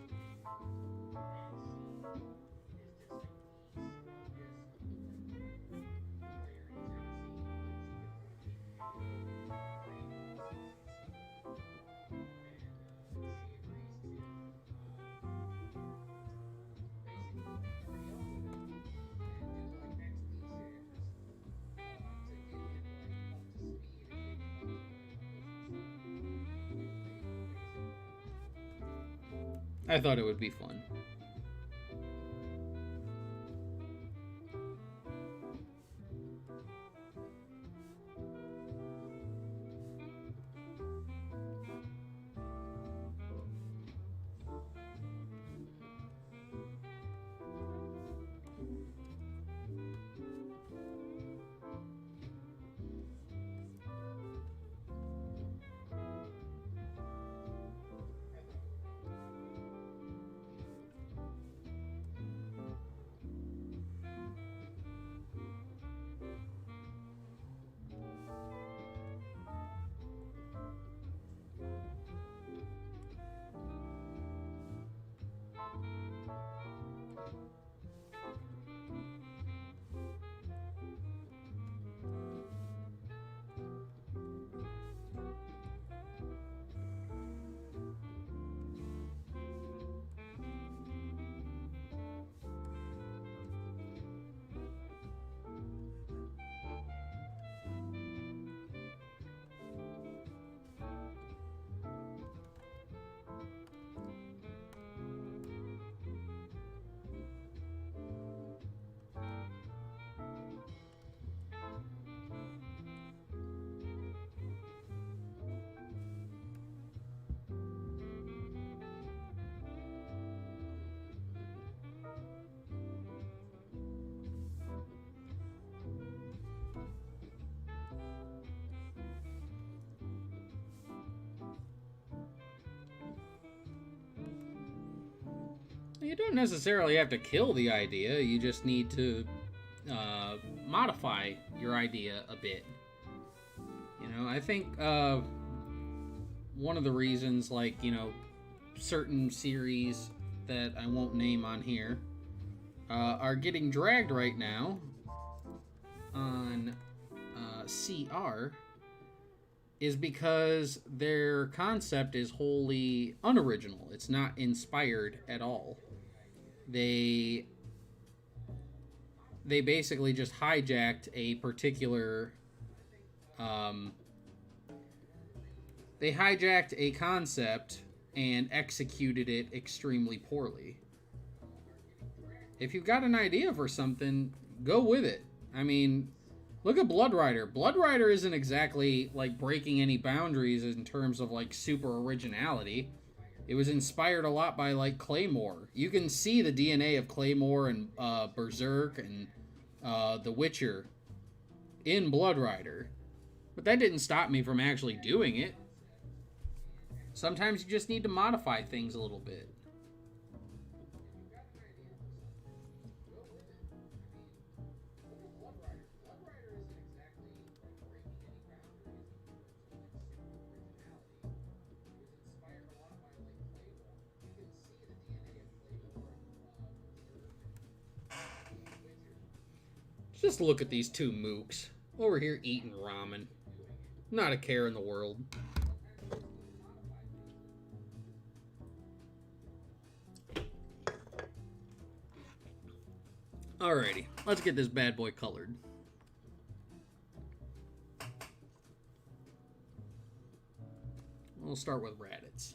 I thought it would be fun. You don't necessarily have to kill the idea. You just need to modify your idea a bit. You know, I think one of the reasons, like, you know, certain series that I won't name on here are getting dragged right now on CR is because their concept is wholly unoriginal. It's not inspired at all. They basically just hijacked a particular they hijacked a concept and executed it extremely poorly. If you've got an idea for something, go with it. I mean, look at Blood Rider. Blood Rider isn't exactly, like, breaking any boundaries in terms of, like, super originality. It was inspired a lot by, like, Claymore. You can see the DNA of Claymore and Berserk and The Witcher in Blood Rider. But that didn't stop me from actually doing it. Sometimes you just need to modify things a little bit. Just look at these two mooks over here eating ramen. Not a care in the world. Alrighty, let's get this bad boy colored. We'll start with Raditz.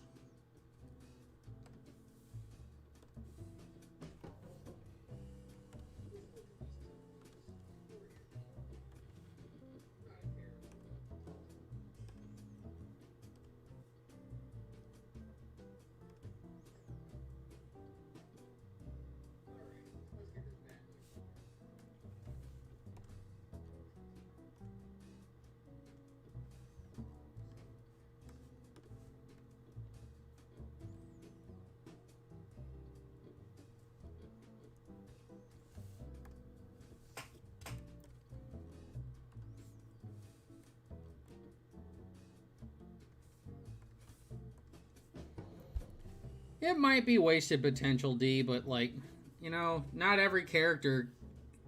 It might be wasted potential, D, but, like, you know, not every character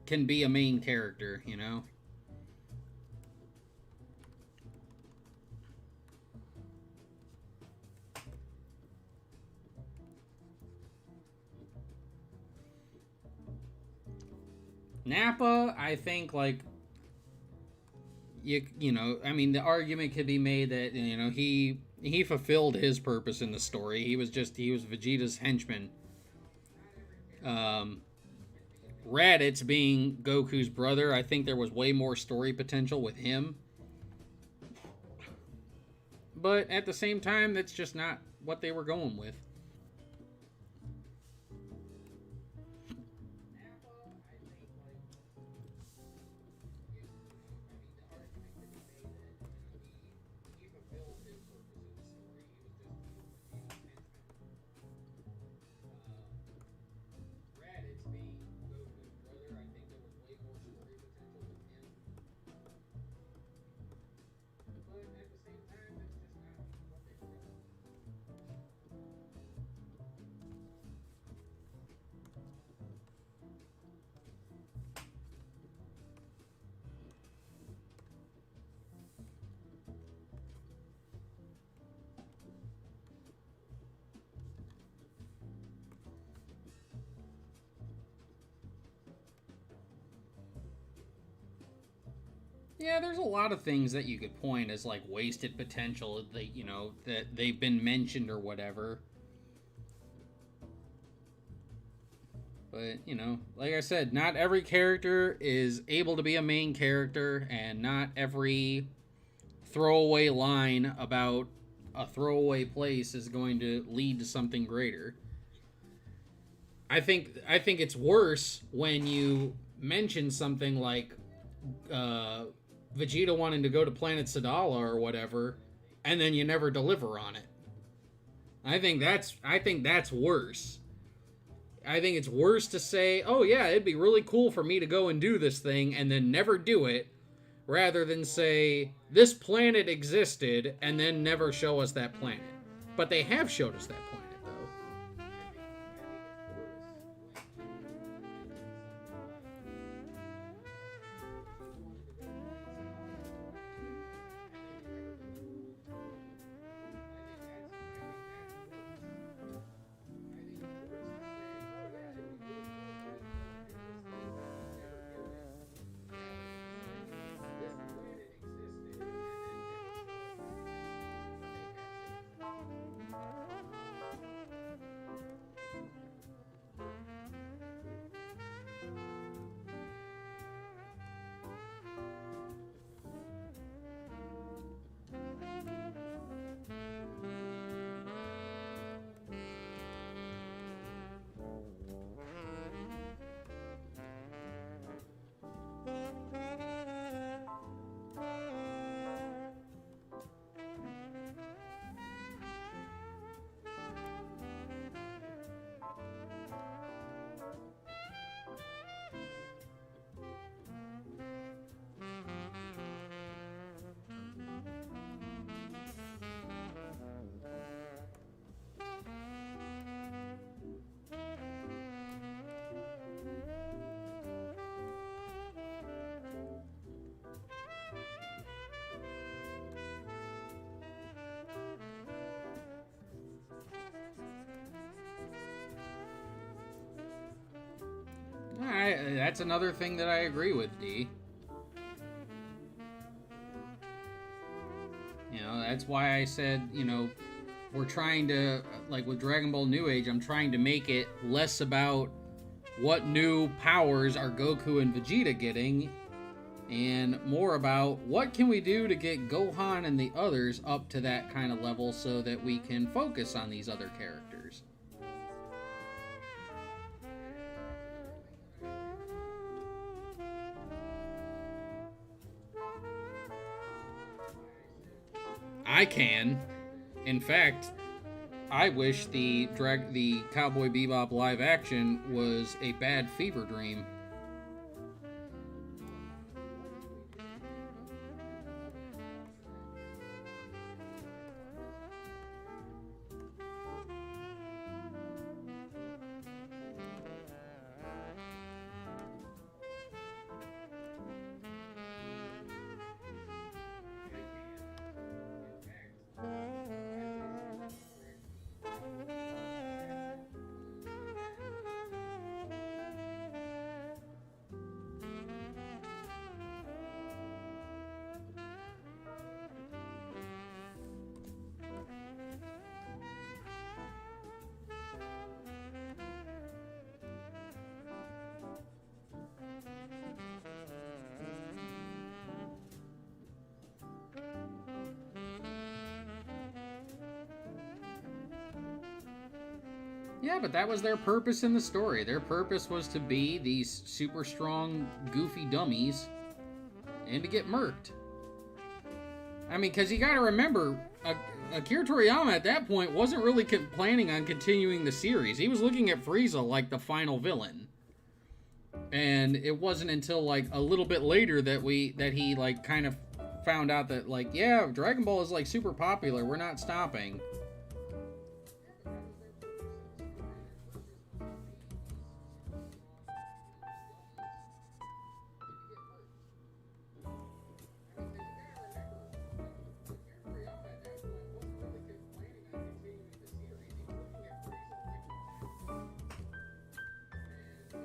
can be a main character, you know? Nappa, I think, like, you know, I mean, the argument could be made that, you know, he fulfilled his purpose in the story. He was Vegeta's henchman. Raditz being Goku's brother, I think there was way more story potential with him. But at the same time, that's just not what they were going with. Yeah, there's a lot of things that you could point as like wasted potential that, you know, that they've been mentioned or whatever. But, you know, like I said, not every character is able to be a main character, and not every throwaway line about a throwaway place is going to lead to something greater. I think it's worse when you mention something like Vegeta wanting to go to Planet Sadala or whatever, and then you never deliver on it. I think that's worse. I think it's worse to say, "Oh yeah, it'd be really cool for me to go and do this thing," and then never do it, rather than say, "This planet existed," and then never show us that planet. But they have showed us that planet. That's another thing that I agree with, D. You know, That's why I said, you know, we're trying to, like with Dragon Ball New Age, I'm trying to make it less about what new powers are Goku and Vegeta getting, and more about what can we do to get Gohan and the others up to that kind of level so that we can focus on these other characters. I can. In fact, I wish the Cowboy Bebop live action was a bad fever dream. Yeah, but that was their purpose in the story. Their purpose was to be these super strong, goofy dummies and to get murked. I mean, because you gotta remember, Akira Toriyama at that point wasn't really planning on continuing the series. He was looking at Frieza like the final villain. And it wasn't until like a little bit later that he like kind of found out that like, yeah, Dragon Ball is like super popular. We're not stopping.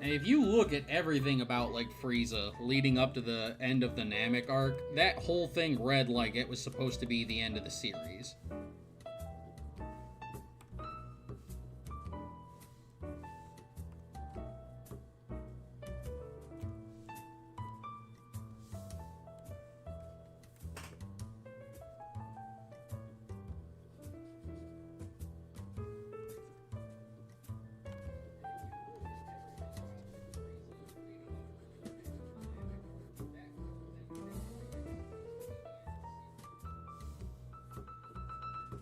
And if you look at everything about, like, Frieza leading up to the end of the Namek arc, that whole thing read like it was supposed to be the end of the series.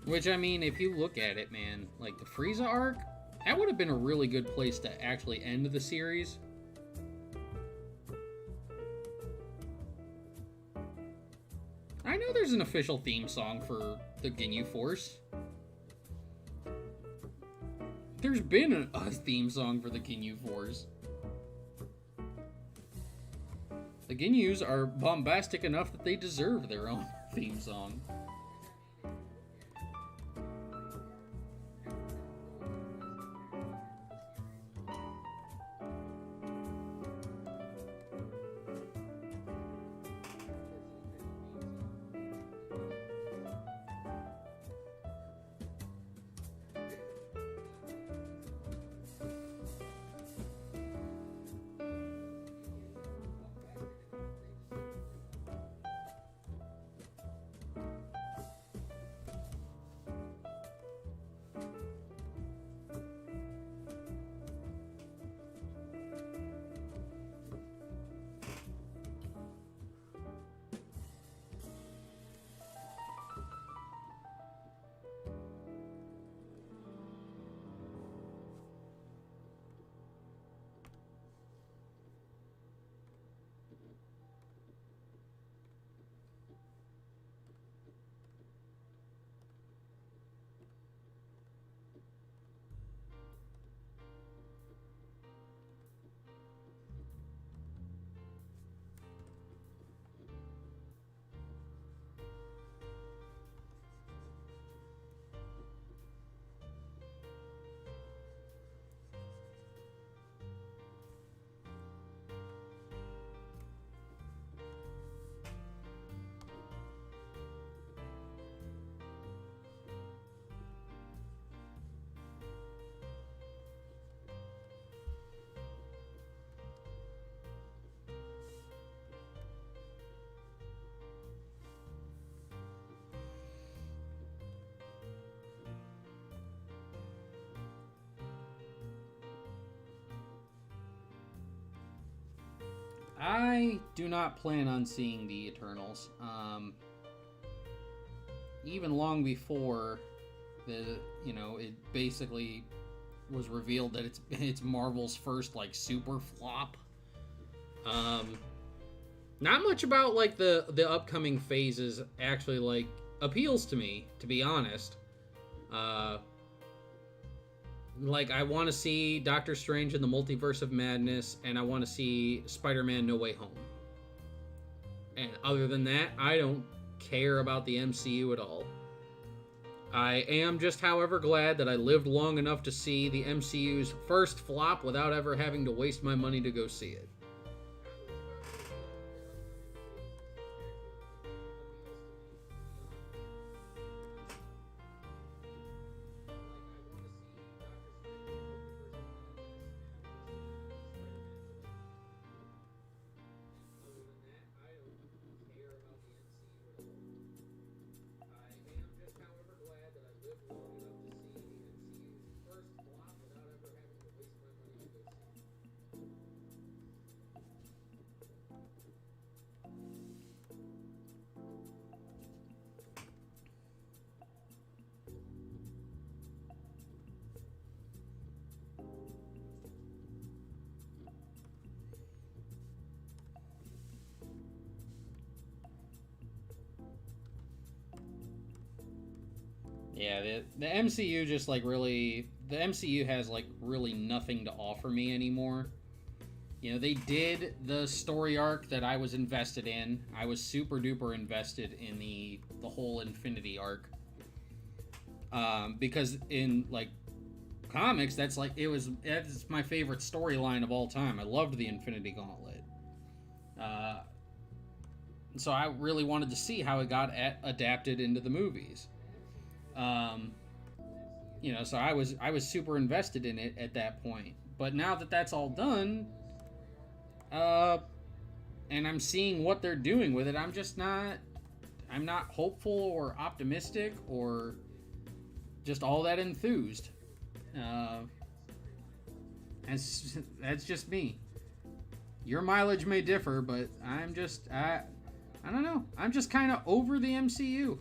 Which, I mean, if you look at it, man, like, the Frieza arc, that would have been a really good place to actually end the series. I know there's an official theme song for the Ginyu Force. There's been a theme song for the Ginyu Force. The Ginyus are bombastic enough that they deserve their own theme song. I do not plan on seeing the Eternals. Even long before it basically was revealed that it's Marvel's first like super flop. Not much about like the upcoming phases actually like appeals to me, to be honest. Like I want to see Doctor Strange in the Multiverse of Madness, and I want to see Spider-Man No Way Home. And other than that, I don't care about the MCU at all. I am just, however, glad that I lived long enough to see the MCU's first flop without ever having to waste my money to go see it. Yeah, the MCU just like really, the MCU has like really nothing to offer me anymore. You know, they did the story arc that I was invested in. I was super duper invested in the whole Infinity arc. Because in like comics, that's my favorite storyline of all time. I loved the Infinity Gauntlet. So I really wanted to see how it got adapted into the movies. So I was super invested in it at that point. But now that that's all done, and I'm seeing what they're doing with it, I'm not hopeful or optimistic or just all that enthused. That's just me. Your mileage may differ, but I don't know. I'm just kind of over the MCU.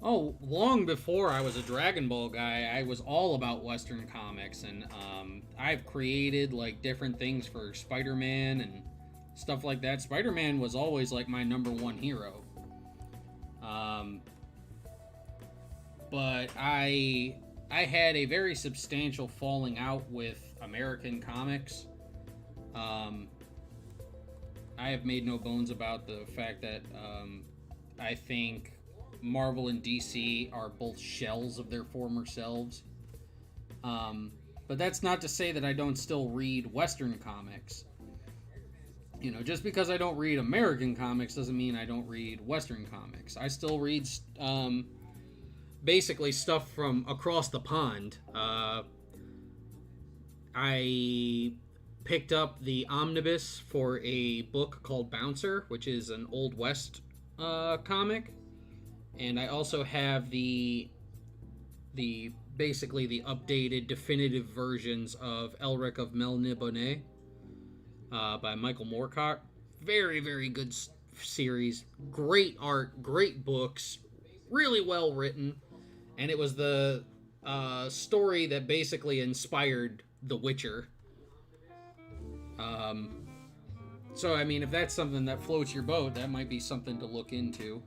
Oh, long before I was a Dragon Ball guy, I was all about Western comics, and I've created like different things for Spider-Man and stuff like that. Spider-Man was always like my number one hero. But I had a very substantial falling out with American comics. I have made no bones about the fact that I think Marvel and DC are both shells of their former selves. But that's not to say that I don't still read Western comics. You know, just because I don't read American comics doesn't mean I don't read Western comics. I still read basically stuff from across the pond. I picked up the omnibus for a book called Bouncer, which is an Old West comic. And I also have the the basically the updated definitive versions of Elric of Melniboné by Michael Moorcock. Very, very good series. Great art, great books, really well written. And it was the story that basically inspired The Witcher. So, I mean, if that's something that floats your boat, that might be something to look into.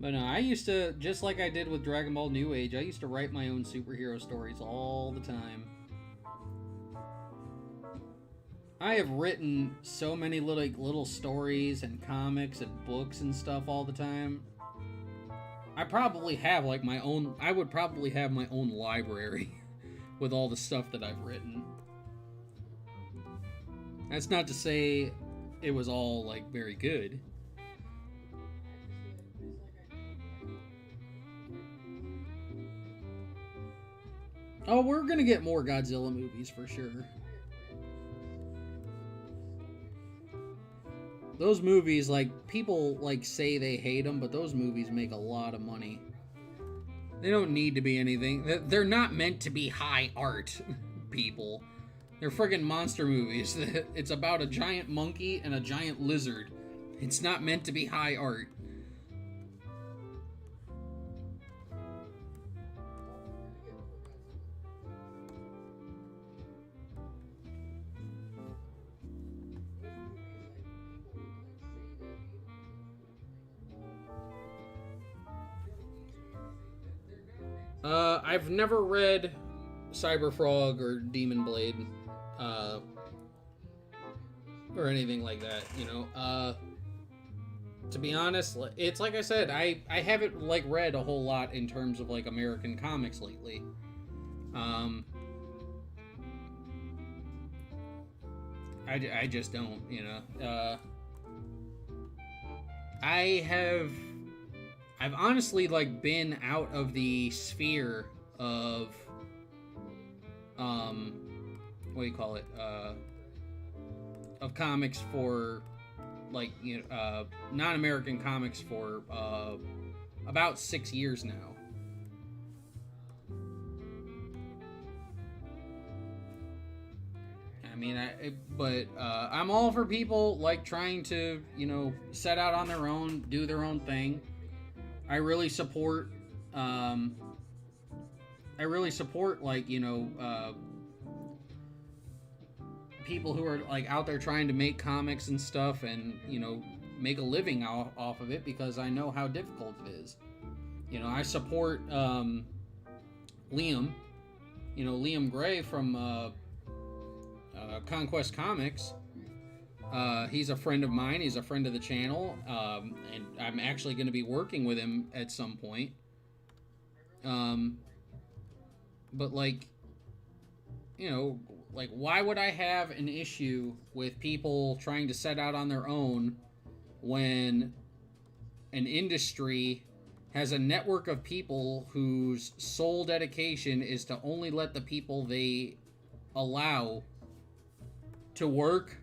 But no, I used to, just like I did with Dragon Ball New Age, I used to write my own superhero stories all the time. I have written so many little stories and comics and books and stuff all the time. I probably have like my own, I would probably have my own library with all the stuff that I've written. That's not to say it was all like very good. Oh, we're gonna get more Godzilla movies for sure. Those movies, like, people like say they hate them, but those movies make a lot of money. They don't need to be anything. They're not meant to be high art, people. They're friggin' monster movies. It's about a giant monkey and a giant lizard. It's not meant to be high art. I've never read Cyberfrog or Demon Blade, or anything like that, you know. To be honest, it's like I said, I haven't like read a whole lot in terms of like American comics lately. I just don't, you know. I've honestly like been out of the sphere of what do you call it? Of comics for like, you know, non-American comics for about 6 years now. I mean, I'm all for people like trying to, you know, set out on their own, do their own thing. I really support like, you know, people who are like out there trying to make comics and stuff, and, you know, make a living off of it, because I know how difficult it is. You know, I support Liam, you know, Liam Gray from Conquest Comics. He's a friend of mine. He's a friend of the channel, and I'm actually going to be working with him at some point. But like, you know, like, why would I have an issue with people trying to set out on their own when an industry has a network of people whose sole dedication is to only let the people they allow to work,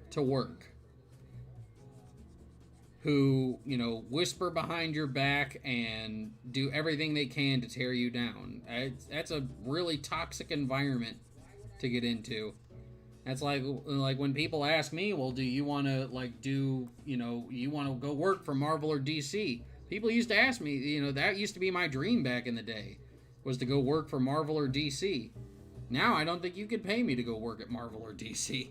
who, you know, whisper behind your back and do everything they can to tear you down. That's a really toxic environment to get into. That's like when people ask me, well, do you want to like do, you know, you want to go work for Marvel or DC? People used to ask me, you know, that used to be my dream back in the day, was to go work for Marvel or DC. Now I don't think you could pay me to go work at Marvel or DC.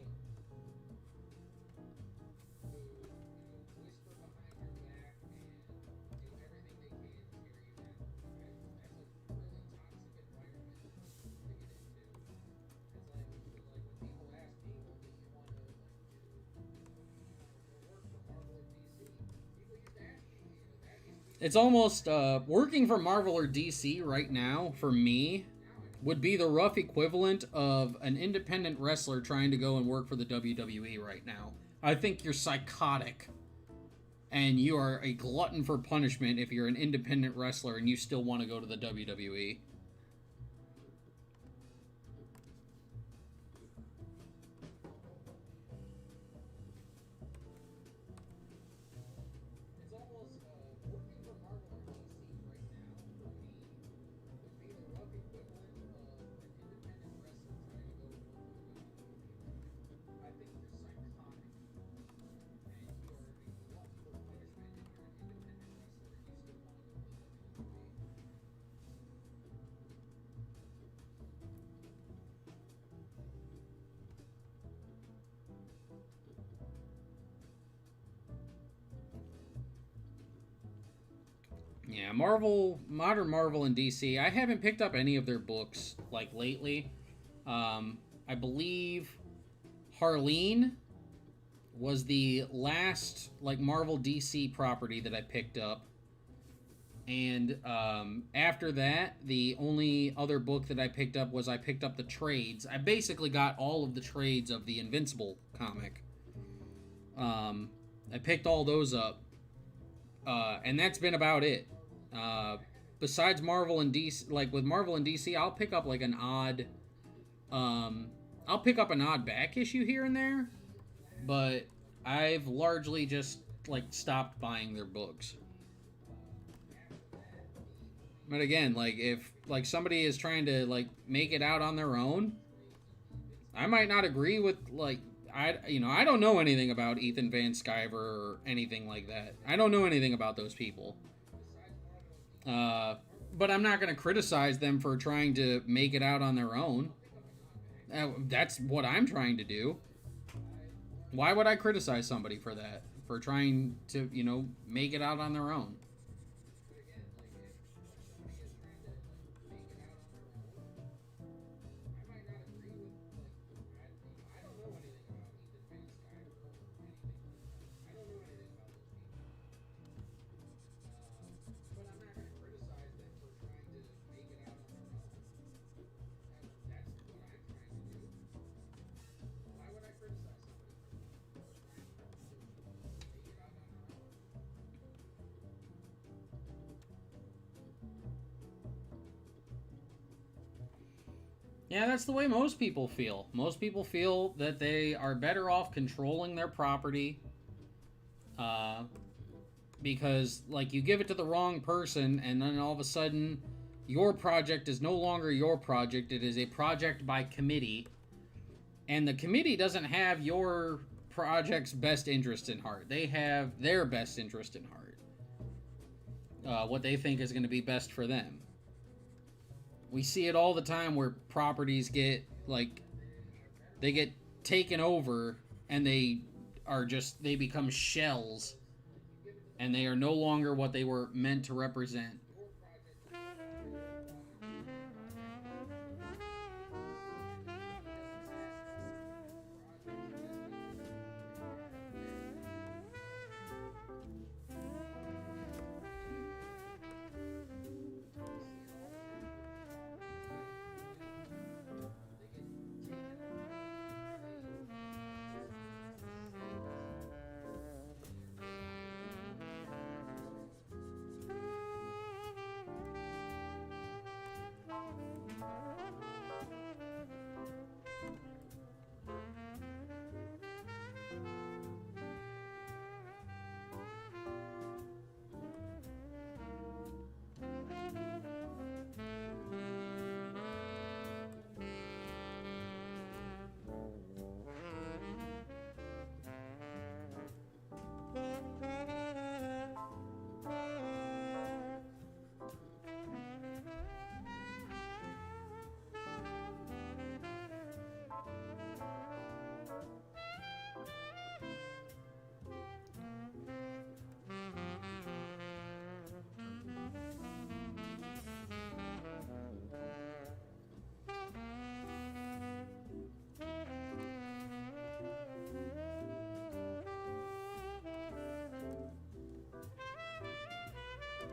It's almost working for Marvel or DC right now for me would be the rough equivalent of an independent wrestler trying to go and work for the WWE right now. I think you're psychotic and you are a glutton for punishment if you're an independent wrestler and you still want to go to the WWE. Yeah, Marvel, modern Marvel and DC. I haven't picked up any of their books like lately. I believe Harleen was the last like Marvel DC property that I picked up, and after that, the only other book that I picked up was I picked up the trades. I basically got all of the trades of the Invincible comic. I picked all those up, and that's been about it. Uh, Besides Marvel and DC, like with Marvel and DC, I'll pick up like an odd, I'll pick up an odd back issue here and there, but I've largely just like stopped buying their books. But again, like if like somebody is trying to like make it out on their own, I might not agree with like I don't know anything about Ethan Van Sciver or anything like that. I don't know anything about those people. But I'm not going to criticize them for trying to make it out on their own. That's what I'm trying to do. Why would I criticize somebody for that? For trying to, make it out on their own? Yeah, that's the way most people feel. Most people feel that they are better off controlling their property, uh, because, like, you give it to the wrong person, and then all of a sudden, your project is no longer your project. It is a project by committee, and the committee doesn't have your project's best interest in heart. They have their best interest in heart, what they think is going to be best for them. We see it all the time where properties get like they get taken over and they become shells and they are no longer what they were meant to represent.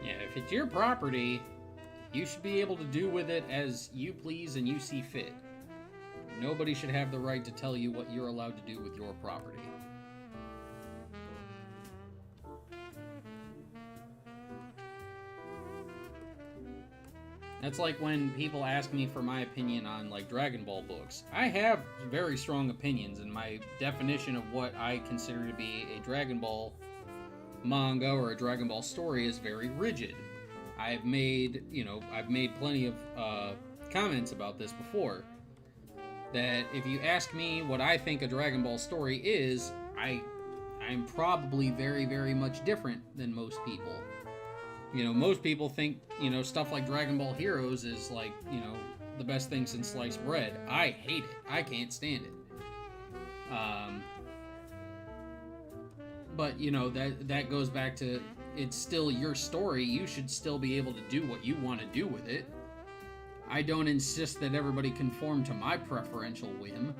Yeah, if it's your property, you should be able to do with it as you please and you see fit. Nobody should have the right to tell you what you're allowed to do with your property. That's like when people ask me for my opinion on, like, Dragon Ball books. I have very strong opinions, and my definition of what I consider to be a Dragon Ball manga or a Dragon Ball story is very rigid. I've made plenty of comments about this before. That if you ask me what I think a Dragon Ball story is, I'm probably very, very much different than most people. Most people think, stuff like Dragon Ball Heroes is like, the best thing since sliced bread. I hate it. I can't stand it. But, that goes back to, it's still your story. You should still be able to do what you want to do with it. I don't insist that everybody conform to my preferential whim.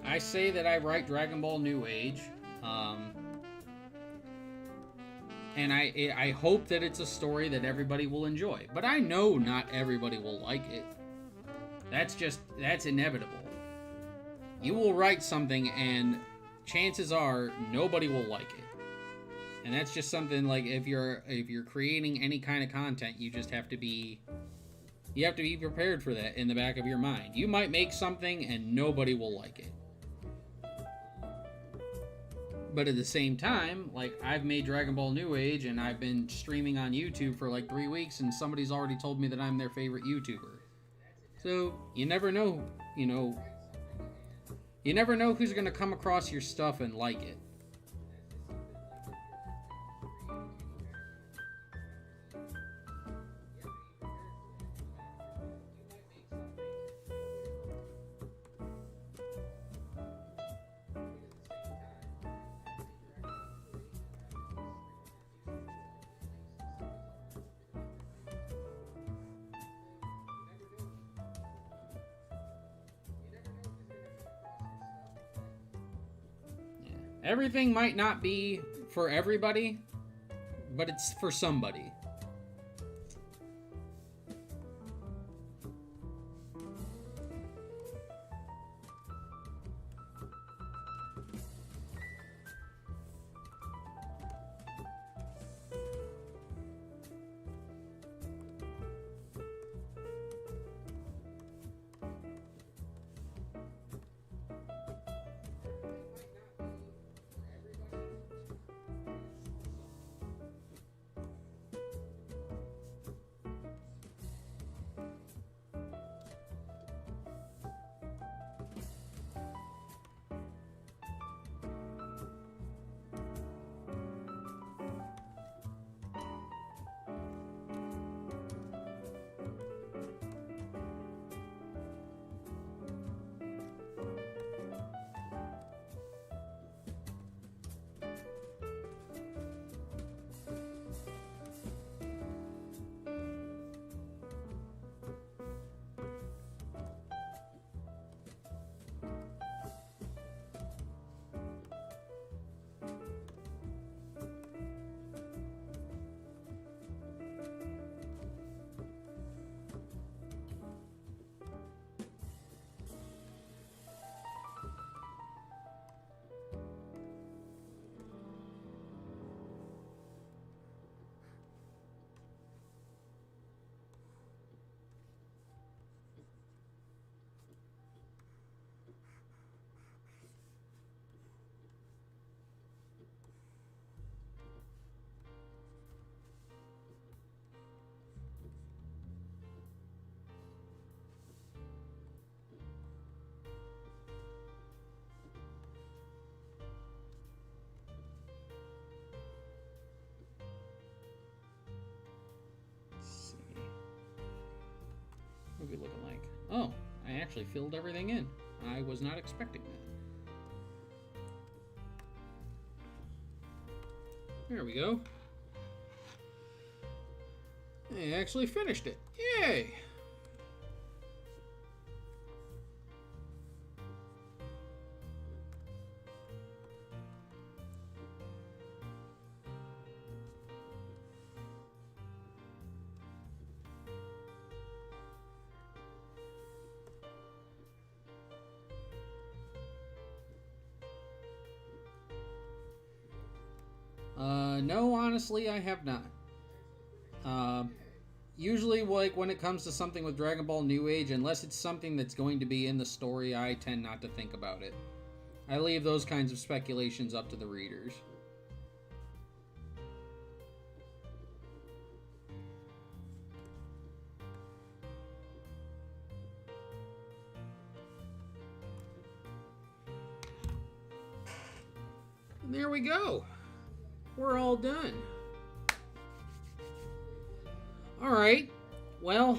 I say that I write Dragon Ball New Age, and I hope that it's a story that everybody will enjoy. But I know not everybody will like it. That's inevitable. You will write something, and chances are nobody will like it. And that's just something, like, if you're creating any kind of content, you just have to be prepared for that in the back of your mind. You might make something and nobody will like it. But at the same time, like, I've made Dragon Ball New Age and I've been streaming on YouTube for like 3 weeks and somebody's already told me that I'm their favorite YouTuber. So, you never know, you never know who's going to come across your stuff and like it. Everything might not be for everybody, but it's for somebody. actually filled everything in. I was not expecting that. There we go. I actually finished it. Yay! No, honestly, I have not. Usually, like, when it comes to something with Dragon Ball New Age, unless it's something that's going to be in the story, I tend not to think about it. I leave those kinds of speculations up to the readers. And there we go. We're all done. Alright. Well,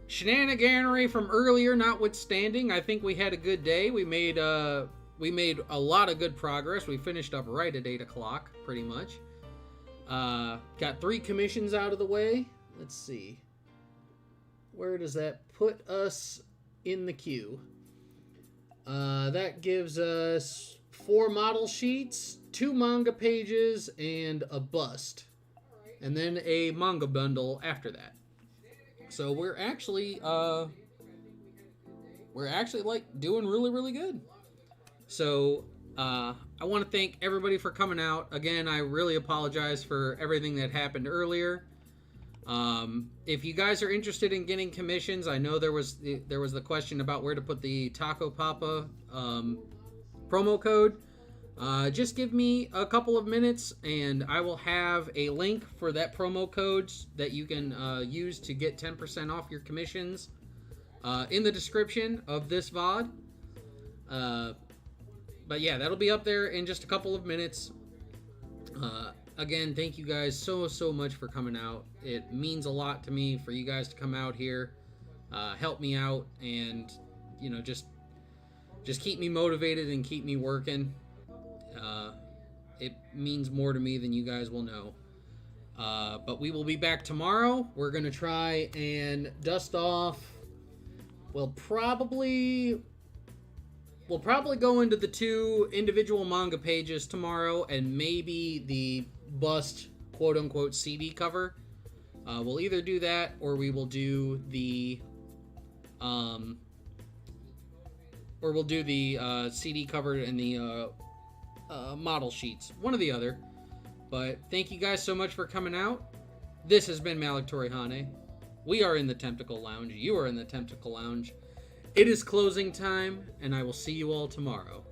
shenaniganery from earlier notwithstanding, I think we had a good day. We made a lot of good progress. We finished up right at 8 o'clock, pretty much. Got 3 commissions out of the way. Let's see. Where does that put us in the queue? That gives us 4 model sheets, 2 manga pages, and a bust. And then a manga bundle after that. So we're actually like doing really, really good. So I want to thank everybody for coming out. Again, I really apologize for everything that happened earlier. If you guys are interested in getting commissions, I know there was the question about where to put the Taco Papa promo code. Just give me a couple of minutes and I will have a link for that promo code that you can use to get 10% off your commissions in the description of this VOD. But yeah, that'll be up there in just a couple of minutes. Again, thank you guys so much for coming out. It means a lot to me for you guys to come out here, help me out, and just keep me motivated and keep me working. It means more to me than you guys will know. But we will be back tomorrow. We're going to try and dust off. We'll probably go into the 2 individual manga pages tomorrow and maybe the bust quote-unquote CD cover. We'll either do that or we will do the CD cover and the model sheets, one or the other. But thank you guys so much for coming out. This has been Malik Torihane. We are in the TEMPTacle Lounge. You are in the TEMPTacle Lounge. It is closing time, and I will see you all tomorrow.